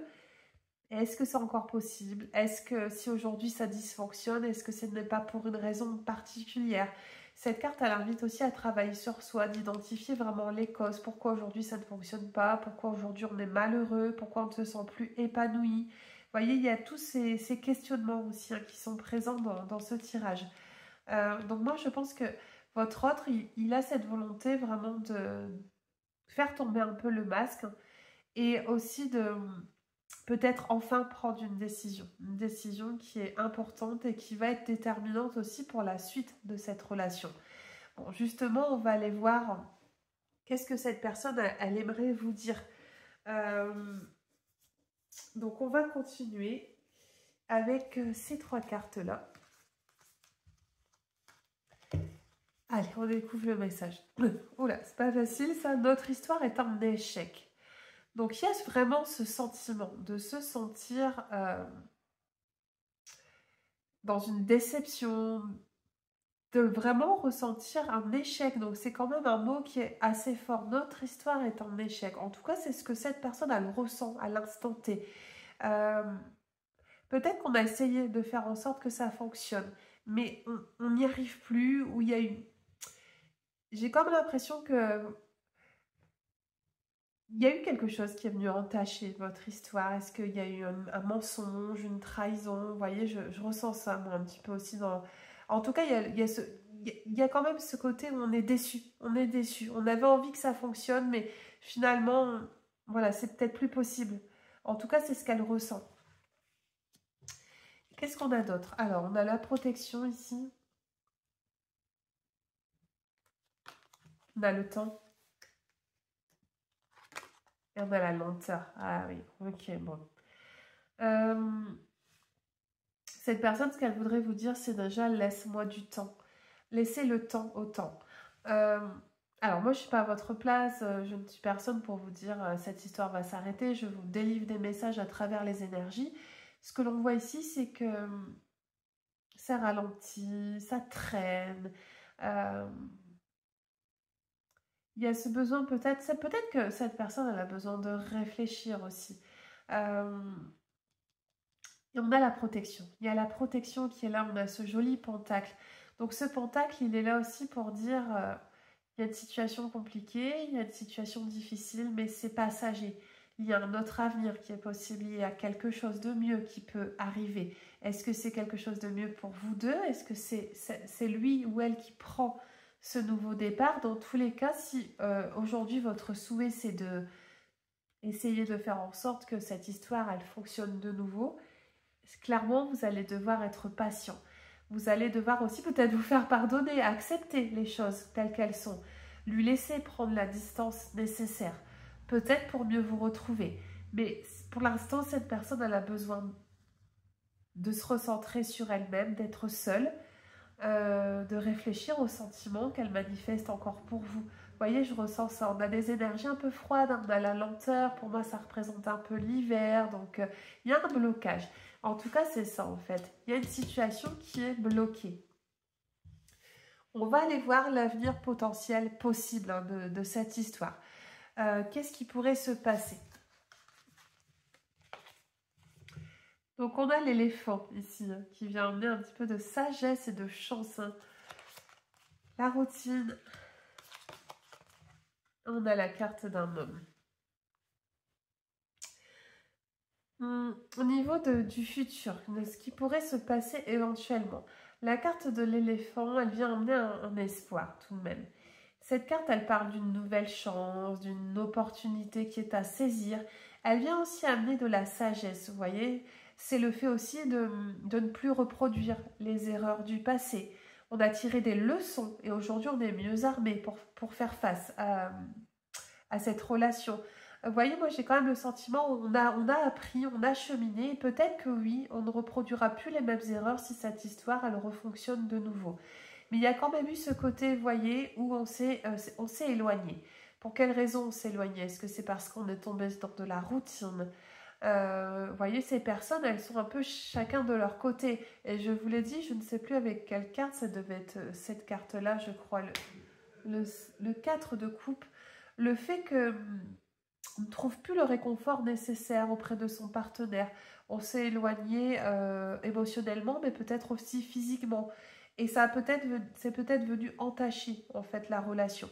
Est-ce que c'est encore possible? Est-ce que si aujourd'hui ça dysfonctionne, est-ce que ce n'est pas pour une raison particulière? Cette carte, elle invite aussi à travailler sur soi, d'identifier vraiment les causes. Pourquoi aujourd'hui ça ne fonctionne pas? Pourquoi aujourd'hui on est malheureux? Pourquoi on ne se sent plus épanoui? Vous voyez, il y a tous ces questionnements aussi, hein, qui sont présents dans ce tirage. Donc moi, je pense que votre autre, il a cette volonté vraiment de faire tomber un peu le masque et aussi de peut-être enfin prendre une décision qui est importante et qui va être déterminante aussi pour la suite de cette relation. Bon, justement, on va aller voir qu'est-ce que cette personne, elle aimerait vous dire. Donc, on va continuer avec ces 3 cartes-là. Allez, on découvre le message. Oula, c'est pas facile ça. Notre histoire est un échec. Donc, il y a vraiment ce sentiment de se sentir dans une déception, de vraiment ressentir un échec. Donc, c'est quand même un mot qui est assez fort. Notre histoire est un échec. En tout cas, c'est ce que cette personne, elle ressent à l'instant T. Peut-être qu'on a essayé de faire en sorte que ça fonctionne, mais on n'y arrive plus, ou il y a eu... J'ai comme l'impression que il y a eu quelque chose qui est venu entacher votre histoire. Est-ce qu'il y a eu un mensonge, une trahison? Vous voyez, je ressens ça, moi, un petit peu aussi dans... En tout cas, il y a quand même ce côté où on est déçu. On est déçu. On avait envie que ça fonctionne, mais finalement, voilà, c'est peut-être plus possible. En tout cas, c'est ce qu'elle ressent. Qu'est-ce qu'on a d'autre? Alors, on a la protection ici. On a le temps. Et on a la lenteur. Ah oui, ok, bon. Cette personne, ce qu'elle voudrait vous dire, c'est déjà laisse-moi du temps. Laissez le temps au temps. Alors moi, je ne suis pas à votre place, je ne suis personne pour vous dire cette histoire va s'arrêter. Je vous délivre des messages à travers les énergies. Ce que l'on voit ici, c'est que ça ralentit, ça traîne. Il y a ce besoin peut-être que cette personne elle a besoin de réfléchir aussi. Et on a la protection. Il y a la protection qui est là, on a ce joli pentacle. Donc ce pentacle, il est là aussi pour dire, il y a une situation compliquée, il y a une situation difficile, mais c'est passager. Il y a un autre avenir qui est possible, il y a quelque chose de mieux qui peut arriver. Est-ce que c'est quelque chose de mieux pour vous deux? Est-ce que c'est lui ou elle qui prend ce nouveau départ? Dans tous les cas, si aujourd'hui votre souhait c'est de essayer de faire en sorte que cette histoire elle fonctionne de nouveau, clairement vous allez devoir être patient. Vous allez devoir aussi peut-être vous faire pardonner, accepter les choses telles qu'elles sont, lui laisser prendre la distance nécessaire, peut-être pour mieux vous retrouver. Mais pour l'instant, cette personne elle a besoin de se recentrer sur elle-même, d'être seule, de réfléchir aux sentiments qu'elle manifeste encore pour vous. Vous voyez, je ressens ça. On a des énergies un peu froides, on a la lenteur. Pour moi, ça représente un peu l'hiver. Donc, il y a un blocage. En tout cas, c'est ça, en fait. Il y a une situation qui est bloquée. On va aller voir l'avenir potentiel possible, hein, de cette histoire. Qu'est-ce qui pourrait se passer? Donc, on a l'éléphant ici, hein, qui vient amener un petit peu de sagesse et de chance, hein. La routine. On a la carte d'un homme. Au niveau du futur, de ce qui pourrait se passer éventuellement, La carte de l'éléphant, elle vient amener un espoir tout de même. Cette carte, elle parle d'une nouvelle chance, d'une opportunité qui est à saisir. Elle vient aussi amener de la sagesse, vous voyez. C'est le fait aussi de ne plus reproduire les erreurs du passé. On a tiré des leçons et aujourd'hui, on est mieux armé pour faire face à cette relation. Vous voyez, moi j'ai quand même le sentiment où on a appris, on a cheminé, et peut-être que oui, on ne reproduira plus les mêmes erreurs si cette histoire, elle refonctionne de nouveau. Mais il y a quand même eu ce côté, vous voyez, où on s'est éloigné. Pour quelle raison on s'est éloigné? Est-ce que c'est parce qu'on est tombé dans de la routine? Vous voyez, ces personnes, elles sont un peu chacun de leur côté. Et je vous l'ai dit, je ne sais plus avec quelle carte, ça devait être cette carte-là, je crois, le 4 de coupe. Le fait que on ne trouve plus le réconfort nécessaire auprès de son partenaire. On s'est éloigné émotionnellement, mais peut-être aussi physiquement. Et c'est peut-être venu entacher en fait la relation.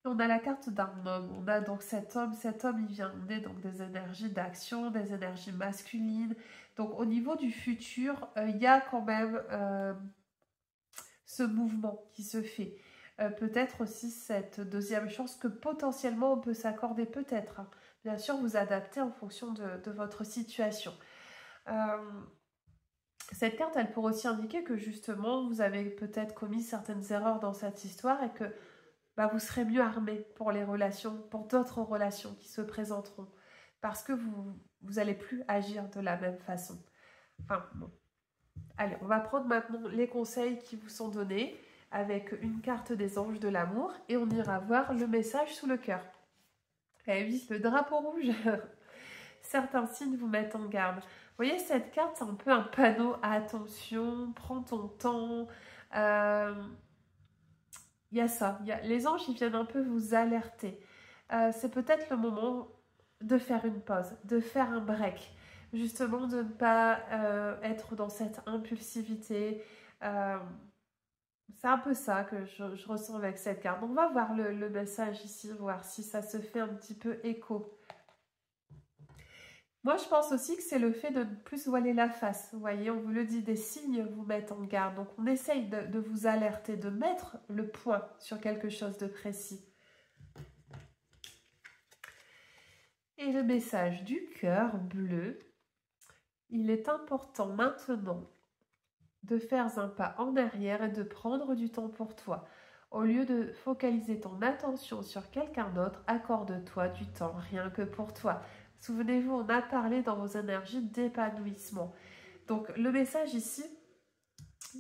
Et on a la carte d'un homme. On a donc cet homme il vient amener donc des énergies d'action, des énergies masculines. Donc au niveau du futur, il y a quand même ce mouvement qui se fait. Peut-être aussi cette deuxième chance que potentiellement on peut s'accorder, peut-être. Hein. Bien sûr, vous adaptez en fonction de votre situation. Cette carte, elle pourrait aussi indiquer que justement, vous avez peut-être commis certaines erreurs dans cette histoire et que vous serez mieux armé pour les relations, pour d'autres relations qui se présenteront. Parce que vous n'allez plus agir de la même façon. Enfin, bon. Allez, on va prendre maintenant les conseils qui vous sont donnés avec une carte des anges de l'amour et on ira voir le message sous le cœur. Eh oui, le drapeau rouge. Certains signes vous mettent en garde. Vous voyez, cette carte, c'est un peu un panneau à attention, prends ton temps. Il y a ça. Les anges, ils viennent un peu vous alerter. C'est peut-être le moment de faire une pause, de faire un break. Justement, de ne pas être dans cette impulsivité. C'est un peu ça que je ressens avec cette carte. On va voir le message ici, voir si ça se fait un petit peu écho. Moi, je pense aussi que c'est le fait de ne plus se voiler la face. Vous voyez, on vous le dit, des signes vous mettent en garde. Donc, on essaye de vous alerter, de mettre le point sur quelque chose de précis. Et le message du cœur bleu, il est important maintenant de faire un pas en arrière et de prendre du temps pour toi. Au lieu de focaliser ton attention sur quelqu'un d'autre, accorde-toi du temps rien que pour toi. Souvenez-vous, on a parlé dans vos énergies d'épanouissement. Donc, le message ici,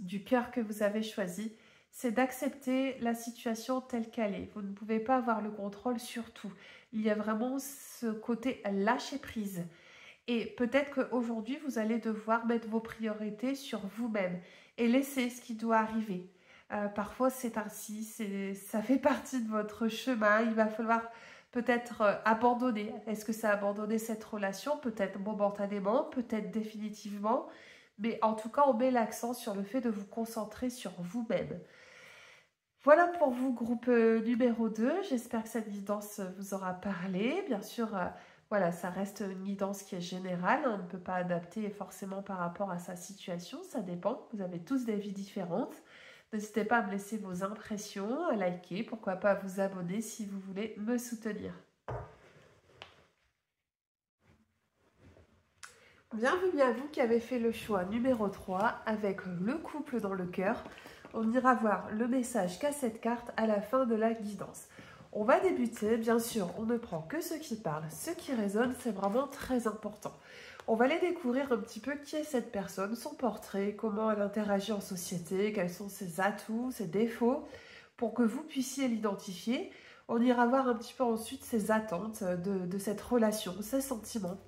du cœur que vous avez choisi, c'est d'accepter la situation telle qu'elle est. Vous ne pouvez pas avoir le contrôle sur tout. Il y a vraiment ce côté lâcher prise. Et peut-être qu'aujourd'hui, vous allez devoir mettre vos priorités sur vous-même et laisser ce qui doit arriver. Parfois, c'est ainsi, ça fait partie de votre chemin. Il va falloir peut-être abandonner. Est-ce que c'est abandonner cette relation? Peut-être momentanément, peut-être définitivement. Mais en tout cas, on met l'accent sur le fait de vous concentrer sur vous-même. Voilà pour vous, groupe numéro 2. J'espère que cette guidance vous aura parlé. Bien sûr, voilà, ça reste une guidance qui est générale. On ne peut pas adapter forcément par rapport à sa situation. Ça dépend. Vous avez tous des vies différentes. N'hésitez pas à me laisser vos impressions, à liker, pourquoi pas à vous abonner si vous voulez me soutenir. Bienvenue à vous qui avez fait le choix numéro 3 avec le couple dans le cœur. On ira voir le message qu'a cette carte à la fin de la guidance. On va débuter, bien sûr, on ne prend que ce qui parle, ce qui résonne, c'est vraiment très important. On va aller découvrir un petit peu qui est cette personne, son portrait, comment elle interagit en société, quels sont ses atouts, ses défauts, pour que vous puissiez l'identifier. On ira voir un petit peu ensuite ses attentes de cette relation, ses sentiments.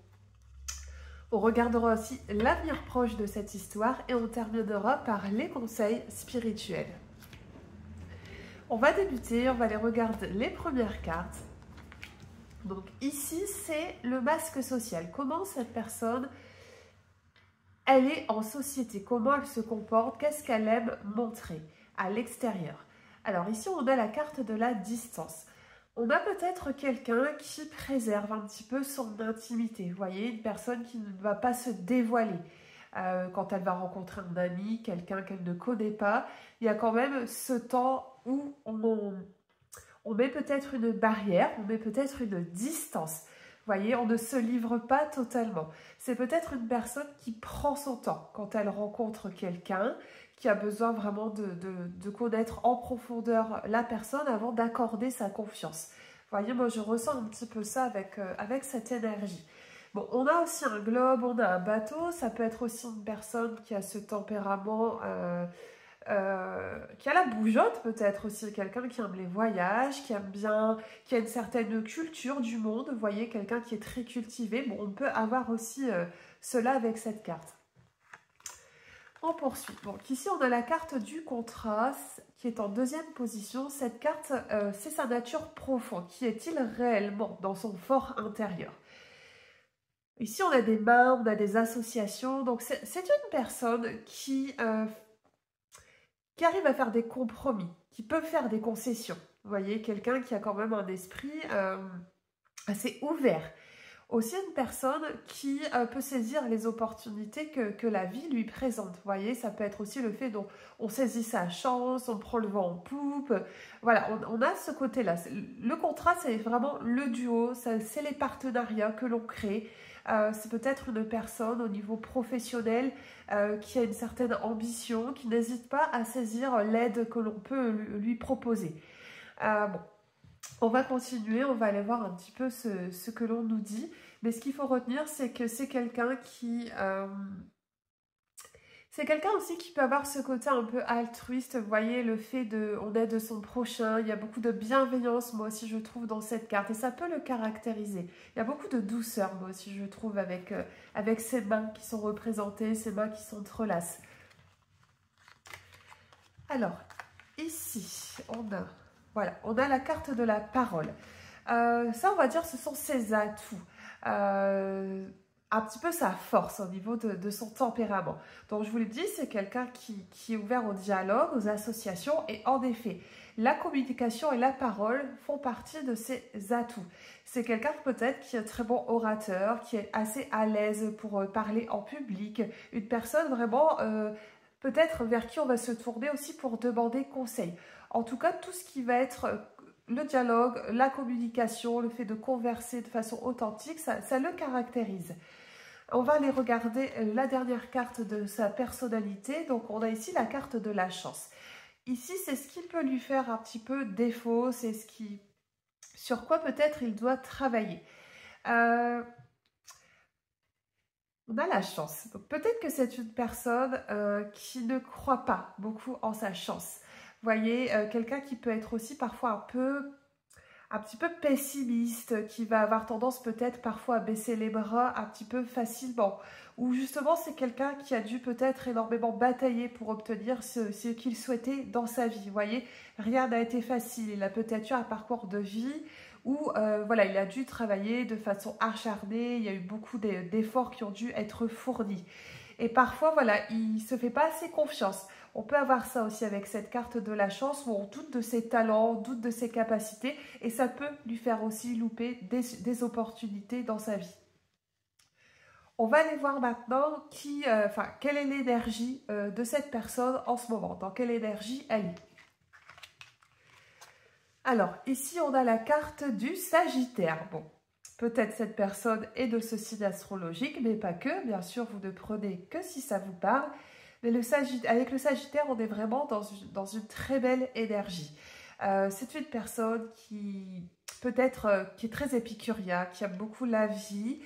On regardera aussi l'avenir proche de cette histoire et on terminera par les conseils spirituels. On va débuter, on va aller regarder les premières cartes. Donc ici, c'est le masque social. Comment cette personne, elle est en société? Comment elle se comporte? Qu'est-ce qu'elle aime montrer à l'extérieur? Alors ici, on a la carte de la distance. On a peut-être quelqu'un qui préserve un petit peu son intimité. Vous voyez, une personne qui ne va pas se dévoiler. quand elle va rencontrer un ami, quelqu'un qu'elle ne connaît pas. Il y a quand même ce temps où on met peut-être une barrière, on met peut-être une distance. Vous voyez, on ne se livre pas totalement. C'est peut-être une personne qui prend son temps quand elle rencontre quelqu'un, qui a besoin vraiment de connaître en profondeur la personne avant d'accorder sa confiance. Vous voyez, moi je ressens un petit peu ça avec cette énergie. Bon, on a aussi un globe, on a un bateau, ça peut être aussi une personne qui a ce tempérament... qui a la bougeotte peut-être aussi, quelqu'un qui aime les voyages, qui aime bien, qui a une certaine culture du monde, vous voyez, quelqu'un qui est très cultivé. Bon, on peut avoir aussi cela avec cette carte. On poursuit. Donc ici, on a la carte du contraste qui est en deuxième position. Cette carte, c'est sa nature profonde. Qui est-il réellement dans son fort intérieur? Ici, on a des mains, on a des associations. Donc, c'est une personne qui arrive à faire des compromis, qui peut faire des concessions. Vous voyez, quelqu'un qui a quand même un esprit assez ouvert. Aussi une personne qui peut saisir les opportunités que la vie lui présente. Vous voyez, ça peut être aussi le fait dont on saisit sa chance, on prend le vent en poupe. Voilà, on a ce côté-là. Le contrat, c'est vraiment le duo, c'est les partenariats que l'on crée. C'est peut-être une personne au niveau professionnel qui a une certaine ambition, qui n'hésite pas à saisir l'aide que l'on peut lui proposer. Bon. On va continuer, on va aller voir un petit peu ce que l'on nous dit. Mais ce qu'il faut retenir, c'est que c'est quelqu'un qui... c'est quelqu'un aussi qui peut avoir ce côté un peu altruiste. Vous voyez, le fait de... On aide son prochain. Il y a beaucoup de bienveillance, moi aussi, je trouve, dans cette carte. Et ça peut le caractériser. Il y a beaucoup de douceur, moi aussi, je trouve, avec ces mains qui sont représentées, ces mains qui s'entrelacent. Alors, ici, Voilà, on a la carte de la parole. Ça, on va dire, ce sont ses atouts. Un petit peu sa force au niveau de son tempérament. Donc, je vous l'ai dit, c'est quelqu'un qui est ouvert au dialogue, aux associations. Et en effet, la communication et la parole font partie de ses atouts. C'est quelqu'un peut-être qui est très bon orateur, qui est assez à l'aise pour parler en public. Une personne vraiment... peut-être vers qui on va se tourner aussi pour demander conseil. En tout cas, tout ce qui va être le dialogue, la communication, le fait de converser de façon authentique, ça le caractérise. On va aller regarder la dernière carte de sa personnalité. Donc, on a ici la carte de la chance. Ici, c'est ce qui peut lui faire un petit peu défaut, c'est sur quoi peut-être il doit travailler. On a la chance. Donc peut-être que c'est une personne qui ne croit pas beaucoup en sa chance. Vous voyez, quelqu'un qui peut être aussi parfois un petit peu pessimiste, qui va avoir tendance peut-être parfois à baisser les bras un petit peu facilement. Ou justement, c'est quelqu'un qui a dû peut-être énormément batailler pour obtenir ce qu'il souhaitait dans sa vie. Vous voyez, rien n'a été facile. Il a peut-être eu un parcours de vie où voilà, il a dû travailler de façon acharnée, il y a eu beaucoup d'efforts qui ont dû être fournis. Et parfois, voilà, il ne se fait pas assez confiance. On peut avoir ça aussi avec cette carte de la chance où on doute de ses talents, on doute de ses capacités et ça peut lui faire aussi louper des opportunités dans sa vie. On va aller voir maintenant quelle est l'énergie de cette personne en ce moment, dans quelle énergie elle est. Alors, ici, on a la carte du Sagittaire. Bon, peut-être cette personne est de ce signe astrologique, mais pas que. Bien sûr, vous ne prenez que si ça vous parle. Mais avec le Sagittaire, on est vraiment dans une très belle énergie. C'est une personne qui peut-être qui est très épicurien, qui aime beaucoup la vie.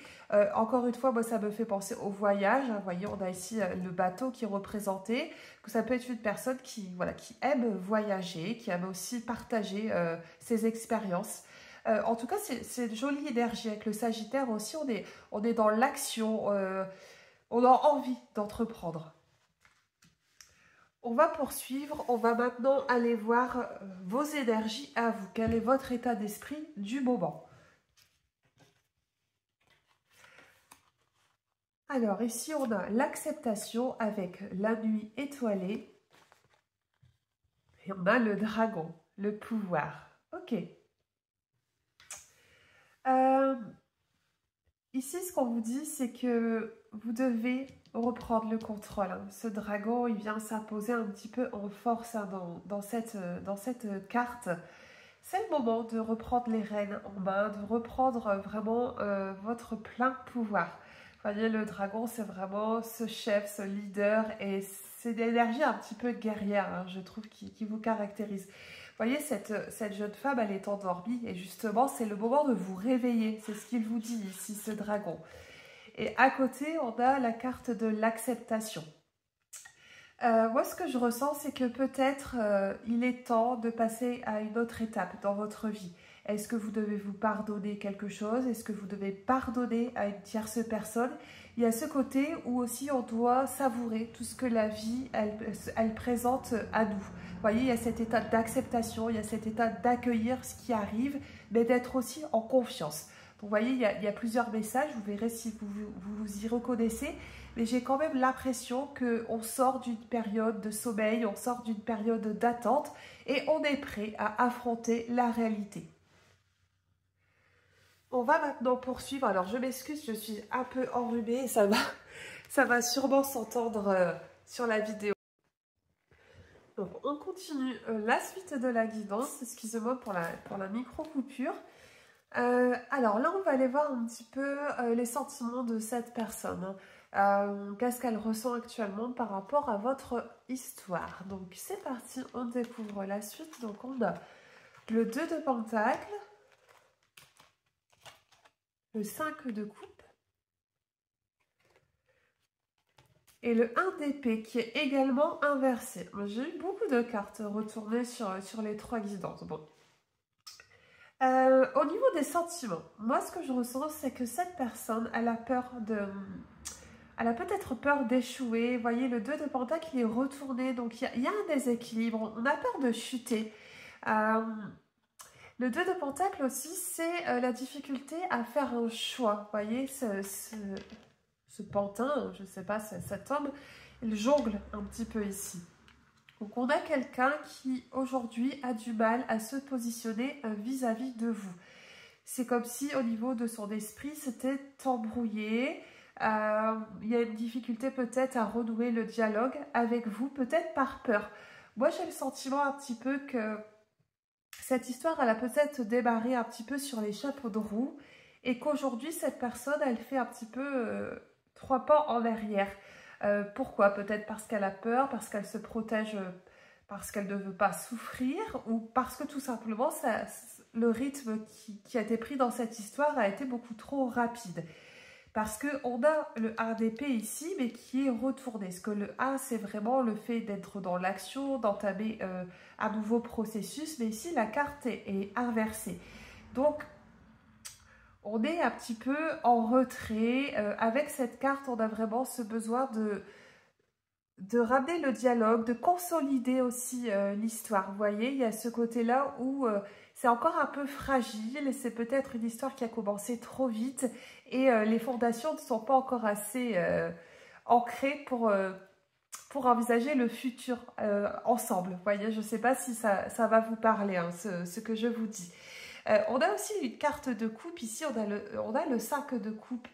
Encore une fois, moi, ça me fait penser au voyage. Vous voyez, on a ici le bateau qui est représenté. Ça peut être une personne qui aime voyager, qui aime aussi partager ses expériences. En tout cas, c'est une jolie énergie. Avec le Sagittaire aussi, on est dans l'action, on a envie d'entreprendre. On va poursuivre, on va maintenant aller voir vos énergies à vous. Quel est votre état d'esprit du moment? Alors ici, on a l'acceptation avec la nuit étoilée. Et on a le dragon, le pouvoir. Ok. Ici, ce qu'on vous dit, c'est que vous devez reprendre le contrôle. Hein. Ce dragon, il vient s'imposer un petit peu en force hein, dans cette carte. C'est le moment de reprendre les rênes en main, de reprendre vraiment votre plein pouvoir. Vous voyez, le dragon, c'est vraiment ce chef, ce leader, et c'est l'énergie un petit peu guerrière, hein, je trouve, qui vous caractérise. Vous voyez, cette jeune femme, elle est endormie, et justement, c'est le moment de vous réveiller. C'est ce qu'il vous dit ici, ce dragon. Et à côté, on a la carte de l'acceptation. Moi, ce que je ressens, c'est que peut-être il est temps de passer à une autre étape dans votre vie. Est-ce que vous devez vous pardonner quelque chose? Est-ce que vous devez pardonner à une tierce personne? Il y a ce côté où aussi on doit savourer tout ce que la vie, elle présente à nous. Vous voyez, il y a cet état d'acceptation, il y a cet état d'accueillir ce qui arrive, mais d'être aussi en confiance. Donc, vous voyez, il y a plusieurs messages, vous verrez si vous y reconnaissez. Mais j'ai quand même l'impression qu'on sort d'une période de sommeil, on sort d'une période d'attente et on est prêt à affronter la réalité. On va maintenant poursuivre. Alors, je m'excuse, je suis un peu enrhumée et ça va sûrement s'entendre sur la vidéo. Donc, on continue la suite de la guidance. Excusez-moi pour la micro-coupure. Alors là, on va aller voir un petit peu les sentiments de cette personne. Qu'est-ce qu'elle ressent actuellement par rapport à votre histoire. Donc c'est parti, on découvre la suite. Donc on a le 2 de Pentacle, le 5 de Coupe et le 1 d'épée qui est également inversé. J'ai eu beaucoup de cartes retournées sur les 3 guidances. Bon. Au niveau des sentiments, moi ce que je ressens, c'est que cette personne, elle a peur elle a peut-être peur d'échouer. Vous voyez, le 2 de Pentacle, il est retourné. Donc, il y a un déséquilibre. On a peur de chuter. Le 2 de Pentacle aussi, c'est la difficulté à faire un choix. Vous voyez, ce pantin, je ne sais pas, cet homme, il jongle un petit peu ici. Donc, on a quelqu'un qui, aujourd'hui, a du mal à se positionner vis-à-vis de vous. C'est comme si, au niveau de son esprit, c'était embrouillé. Il y a une difficulté peut-être à renouer le dialogue avec vous, peut-être par peur. Moi, j'ai le sentiment un petit peu que cette histoire, elle a peut-être démarré un petit peu sur les chapeaux de roue et qu'aujourd'hui, cette personne, elle fait un petit peu 3 pas en arrière. Pourquoi? Peut-être parce qu'elle a peur, parce qu'elle se protège, parce qu'elle ne veut pas souffrir ou parce que tout simplement, le rythme qui a été pris dans cette histoire a été beaucoup trop rapide. Parce qu'on a le 1 d'épée ici, mais qui est retourné. Parce que le 1, c'est vraiment le fait d'être dans l'action, d'entamer un nouveau processus. Mais ici, la carte est inversée. Donc, on est un petit peu en retrait. Avec cette carte, on a vraiment ce besoin de ramener le dialogue, de consolider aussi l'histoire. Vous voyez, il y a ce côté-là où c'est encore un peu fragile et c'est peut-être une histoire qui a commencé trop vite et les fondations ne sont pas encore assez ancrées pour envisager le futur ensemble. Vous voyez, je ne sais pas si ça va vous parler, hein, ce que je vous dis. On a aussi une carte de coupe. Ici, on a le 5 de coupe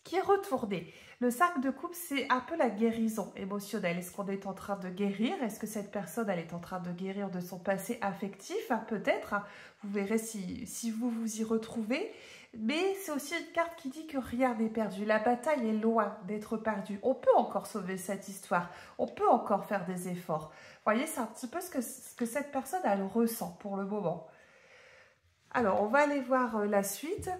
qui est retourné. Le 5 de coupe, c'est un peu la guérison émotionnelle. Est-ce qu'on est en train de guérir? Est-ce que cette personne, elle est en train de guérir de son passé affectif? Peut-être. Vous verrez si vous y retrouvez. Mais c'est aussi une carte qui dit que rien n'est perdu. La bataille est loin d'être perdue. On peut encore sauver cette histoire. On peut encore faire des efforts. Vous voyez, c'est un petit peu ce que cette personne, elle ressent pour le moment. Alors, on va aller voir la suite.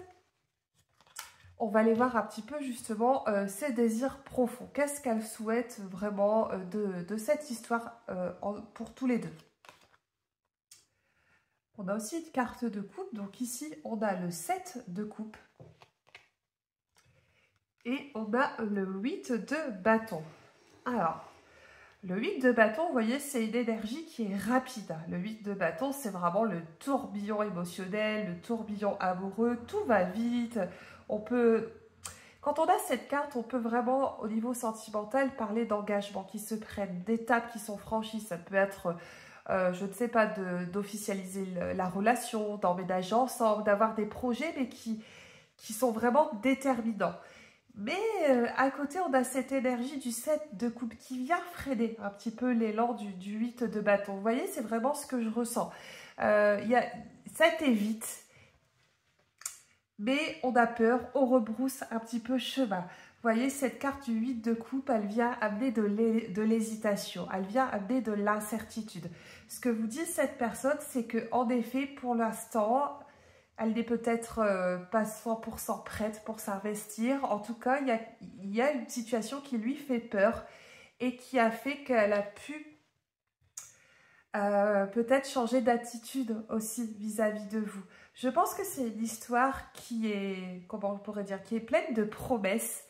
On va aller voir un petit peu justement ses désirs profonds. Qu'est-ce qu'elle souhaite vraiment de cette histoire pour tous les deux. On a aussi une carte de coupe. Donc ici, on a le 7 de coupe. Et on a le 8 de bâton. Alors, le 8 de bâton, vous voyez, c'est une énergie qui est rapide. Le 8 de bâton, c'est vraiment le tourbillon émotionnel, le tourbillon amoureux. Tout va vite. On peut... Quand on a cette carte, on peut vraiment, au niveau sentimental, parler d'engagement qui se prennent, d'étapes qui sont franchies. Ça peut être, je ne sais pas, d'officialiser la relation, d'emménager ensemble, d'avoir des projets, mais qui sont vraiment déterminants. Mais à côté, on a cette énergie du 7 de coupe qui vient freiner un petit peu l'élan du 8 de bâton. Vous voyez, c'est vraiment ce que je ressens. Ça t'évite, mais on a peur, on rebrousse un petit peu chemin. Vous voyez, cette carte du 8 de coupe, elle vient amener de l'hésitation, elle vient amener de l'incertitude. Ce que vous dit cette personne, c'est qu'en effet, pour l'instant, elle n'est peut-être pas 100% prête pour s'investir. En tout cas, il y a une situation qui lui fait peur et qui a fait qu'elle a pu peut-être changer d'attitude aussi vis-à-vis de vous. Je pense que c'est une histoire qui est, comment on pourrait dire, qui est pleine de promesses,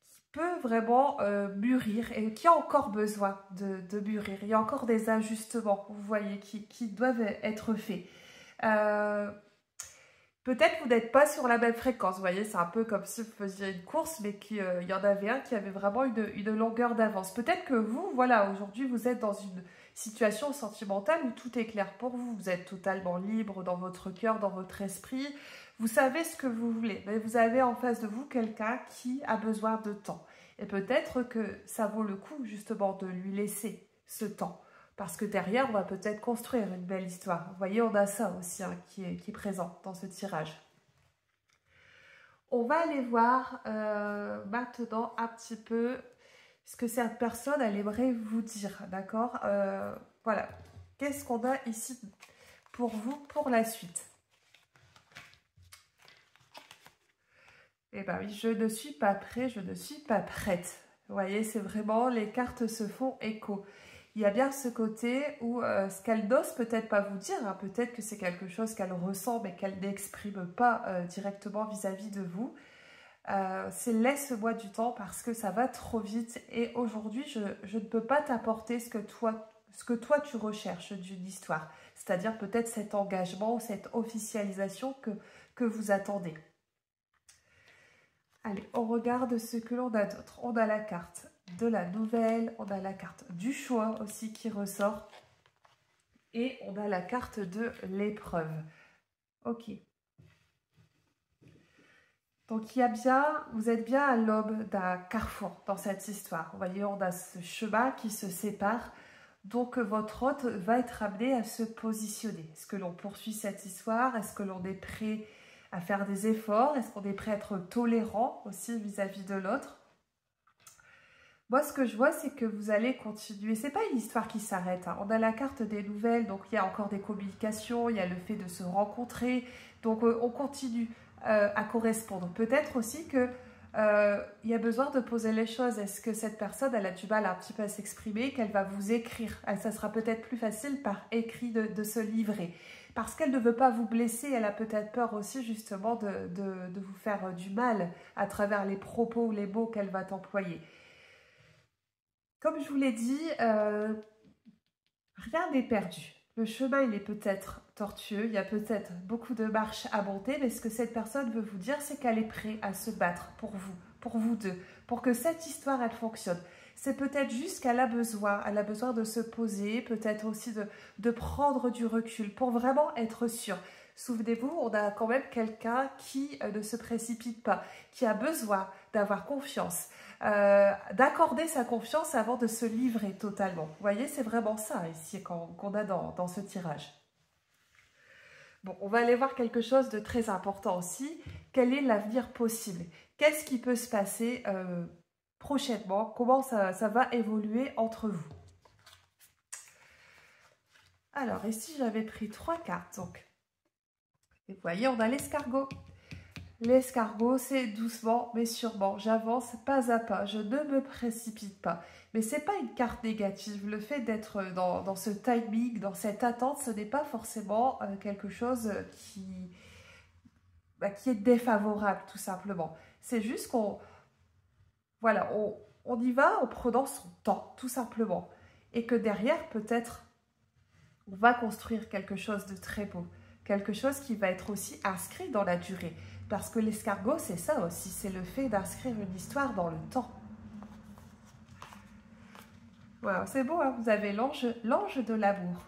qui peut vraiment mûrir et qui a encore besoin de mûrir. Il y a encore des ajustements, vous voyez, qui doivent être faits. Peut-être que vous n'êtes pas sur la même fréquence, vous voyez, c'est un peu comme si vous faisiez une course, mais qu'il y en avait un qui avait vraiment une longueur d'avance. Peut-être que vous, voilà, aujourd'hui, vous êtes dans une situation sentimentale où tout est clair pour vous. Vous êtes totalement libre dans votre cœur, dans votre esprit. Vous savez ce que vous voulez, mais vous avez en face de vous quelqu'un qui a besoin de temps. Et peut-être que ça vaut le coup, justement, de lui laisser ce temps. Parce que derrière, on va peut-être construire une belle histoire. Vous voyez, on a ça aussi hein, qui est présent dans ce tirage. On va aller voir maintenant un petit peu ce que cette personne, elle aimerait vous dire, d'accord voilà. Qu'est-ce qu'on a ici pour vous pour la suite? Eh bien oui, je ne suis pas prêt, je ne suis pas prête. Vous voyez, c'est vraiment, les cartes se font écho. Il y a bien ce côté où ce qu'elle n'ose peut-être pas vous dire, hein, peut-être que c'est quelque chose qu'elle ressent mais qu'elle n'exprime pas directement vis-à-vis de vous. C'est laisse-moi du temps parce que ça va trop vite et aujourd'hui je ne peux pas t'apporter ce que toi tu recherches d'une histoire. C'est-à-dire peut-être cet engagement ou cette officialisation que vous attendez. Allez, on regarde ce que l'on a d'autre. On a la carte de la nouvelle, on a la carte du choix aussi qui ressort. Et on a la carte de l'épreuve. Ok. Donc, vous êtes bien à l'aube d'un carrefour dans cette histoire. Vous voyez, on a ce chemin qui se sépare. Donc, votre hôte va être amené à se positionner. Est-ce que l'on poursuit cette histoire? Est-ce que l'on est prêt à faire des efforts? Est-ce qu'on est prêt à être tolérant aussi vis-à-vis de l'autre? Moi, ce que je vois, c'est que vous allez continuer. C'est pas une histoire qui s'arrête. Hein. On a la carte des nouvelles, donc il y a encore des communications, il y a le fait de se rencontrer. Donc, on continue à correspondre. Peut-être aussi que il y a besoin de poser les choses. Est-ce que cette personne, elle a du mal un petit peu à s'exprimer, qu'elle va vous écrire? Ça sera peut-être plus facile par écrit de se livrer. Parce qu'elle ne veut pas vous blesser, elle a peut-être peur aussi justement de vous faire du mal à travers les propos ou les mots qu'elle va employer. Comme je vous l'ai dit, rien n'est perdu. Le chemin, il est peut-être tortueux, il y a peut-être beaucoup de marches à monter, mais ce que cette personne veut vous dire, c'est qu'elle est prête à se battre pour vous deux, pour que cette histoire, elle fonctionne. C'est peut-être juste qu'elle a besoin de se poser, peut-être aussi de prendre du recul pour vraiment être sûre. Souvenez-vous, on a quand même quelqu'un qui ne se précipite pas, qui a besoin d'avoir confiance, d'accorder sa confiance avant de se livrer totalement. Vous voyez, c'est vraiment ça ici qu'on a dans ce tirage. Bon, on va aller voir quelque chose de très important aussi. Quel est l'avenir possible? Qu'est-ce qui peut se passer prochainement? Comment ça va évoluer entre vous? Alors, ici, j'avais pris 3 cartes. Donc, et vous voyez, on a l'escargot. L'escargot, c'est doucement mais sûrement. J'avance pas à pas, je ne me précipite pas. Mais ce n'est pas une carte négative. Le fait d'être dans ce timing, dans cette attente, ce n'est pas forcément quelque chose qui est défavorable, tout simplement. C'est juste qu'on voilà, on y va en prenant son temps, tout simplement. Et que derrière, peut-être, on va construire quelque chose de très beau. Quelque chose qui va être aussi inscrit dans la durée. Parce que l'escargot, c'est ça aussi, c'est le fait d'inscrire une histoire dans le temps. Voilà, c'est beau, hein, vous avez l'ange de l'amour.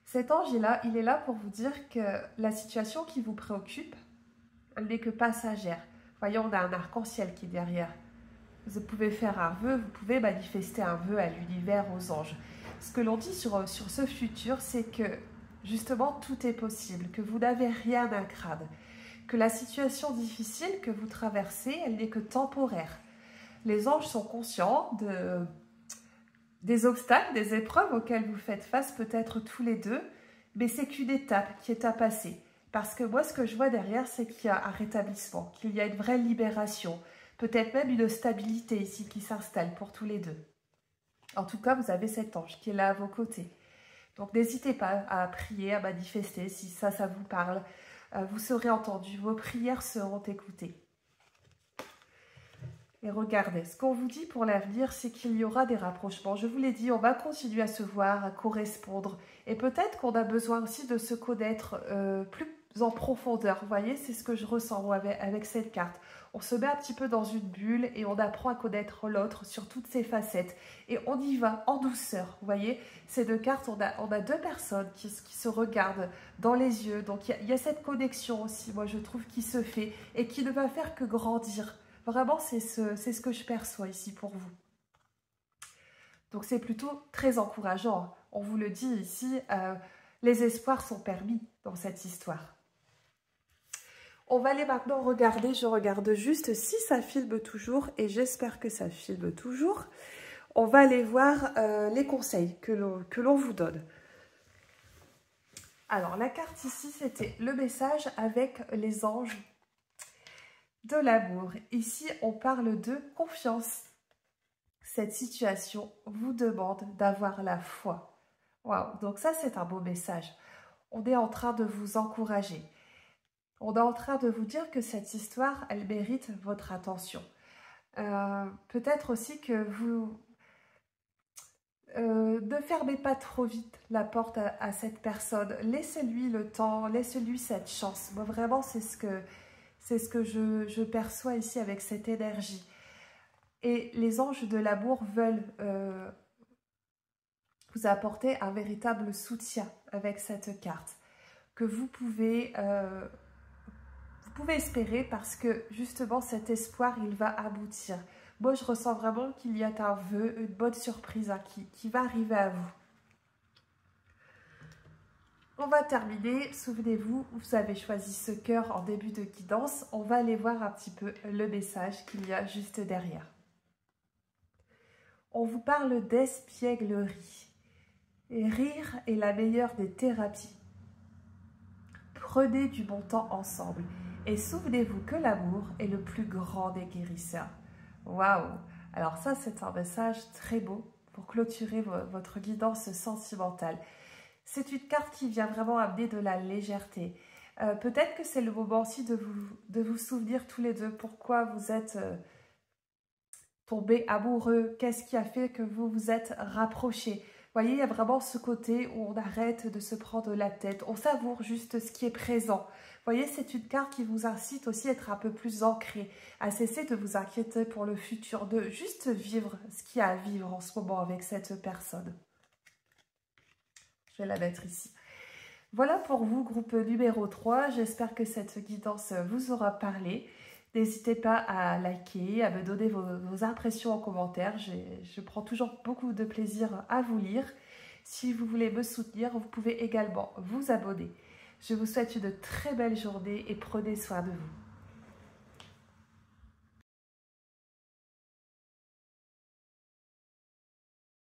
Cet ange-là, il est là pour vous dire que la situation qui vous préoccupe, elle n'est que passagère. Voyez, on a un arc-en-ciel qui est derrière. Vous pouvez faire un vœu, vous pouvez manifester un vœu à l'univers, aux anges. Ce que l'on dit sur ce futur, c'est que justement tout est possible, que vous n'avez rien à craindre, que la situation difficile que vous traversez, elle n'est que temporaire. Les anges sont conscients des obstacles, des épreuves auxquelles vous faites face peut-être tous les deux, mais c'est qu'une étape qui est à passer. Parce que moi, ce que je vois derrière, c'est qu'il y a un rétablissement, qu'il y a une vraie libération, peut-être même une stabilité ici qui s'installe pour tous les deux. En tout cas, vous avez cet ange qui est là à vos côtés. Donc, n'hésitez pas à prier, à manifester si ça vous parle. Vous serez entendu, vos prières seront écoutées. Et regardez, ce qu'on vous dit pour l'avenir, c'est qu'il y aura des rapprochements. Je vous l'ai dit, on va continuer à se voir, à correspondre. Et peut-être qu'on a besoin aussi de se connaître plus en profondeur. Vous voyez, c'est ce que je ressens moi, avec cette carte. On se met un petit peu dans une bulle et on apprend à connaître l'autre sur toutes ses facettes. Et on y va en douceur. Vous voyez, ces deux cartes, on a deux personnes qui se regardent dans les yeux. Donc il y a cette connexion aussi, moi je trouve, qui se fait et qui ne va faire que grandir. Vraiment, c'est ce que je perçois ici pour vous. Donc, c'est plutôt très encourageant. On vous le dit ici, les espoirs sont permis dans cette histoire. On va aller maintenant regarder. Je regarde juste si ça filme toujours et j'espère que ça filme toujours. On va aller voir les conseils que l'on vous donne. Alors, la carte ici, c'était le message avec les anges de l'amour. Ici, on parle de confiance. Cette situation vous demande d'avoir la foi. Waouh, donc ça, c'est un beau message. On est en train de vous encourager. On est en train de vous dire que cette histoire, elle mérite votre attention. Peut-être aussi que vous ne fermez pas trop vite la porte à cette personne. Laissez-lui le temps, laissez-lui cette chance. Moi, vraiment, c'est ce que je perçois ici avec cette énergie. Et les anges de l'amour veulent vous apporter un véritable soutien avec cette carte que vous pouvez espérer parce que justement cet espoir, il va aboutir. Moi, je ressens vraiment qu'il y a un vœu, une bonne surprise qui va arriver à vous. On va terminer. Souvenez-vous, vous avez choisi ce cœur en début de guidance. On va aller voir un petit peu le message qu'il y a juste derrière. On vous parle d'espièglerie. Et rire est la meilleure des thérapies. Prenez du bon temps ensemble. Et souvenez-vous que l'amour est le plus grand des guérisseurs. Waouh! Alors ça, c'est un message très beau pour clôturer votre guidance sentimentale. C'est une carte qui vient vraiment amener de la légèreté. Peut-être que c'est le moment aussi de vous souvenir tous les deux pourquoi vous êtes tombés amoureux. Qu'est-ce qui a fait que vous vous êtes rapprochés? Vous voyez, il y a vraiment ce côté où on arrête de se prendre la tête. On savoure juste ce qui est présent. Vous voyez, c'est une carte qui vous incite aussi à être un peu plus ancré, à cesser de vous inquiéter pour le futur, de juste vivre ce qu'il y a à vivre en ce moment avec cette personne. Je vais la mettre ici. Voilà pour vous, groupe numéro 3. J'espère que cette guidance vous aura parlé. N'hésitez pas à liker, à me donner vos impressions en commentaire. Je prends toujours beaucoup de plaisir à vous lire. Si vous voulez me soutenir, vous pouvez également vous abonner. Je vous souhaite une très belle journée et prenez soin de vous.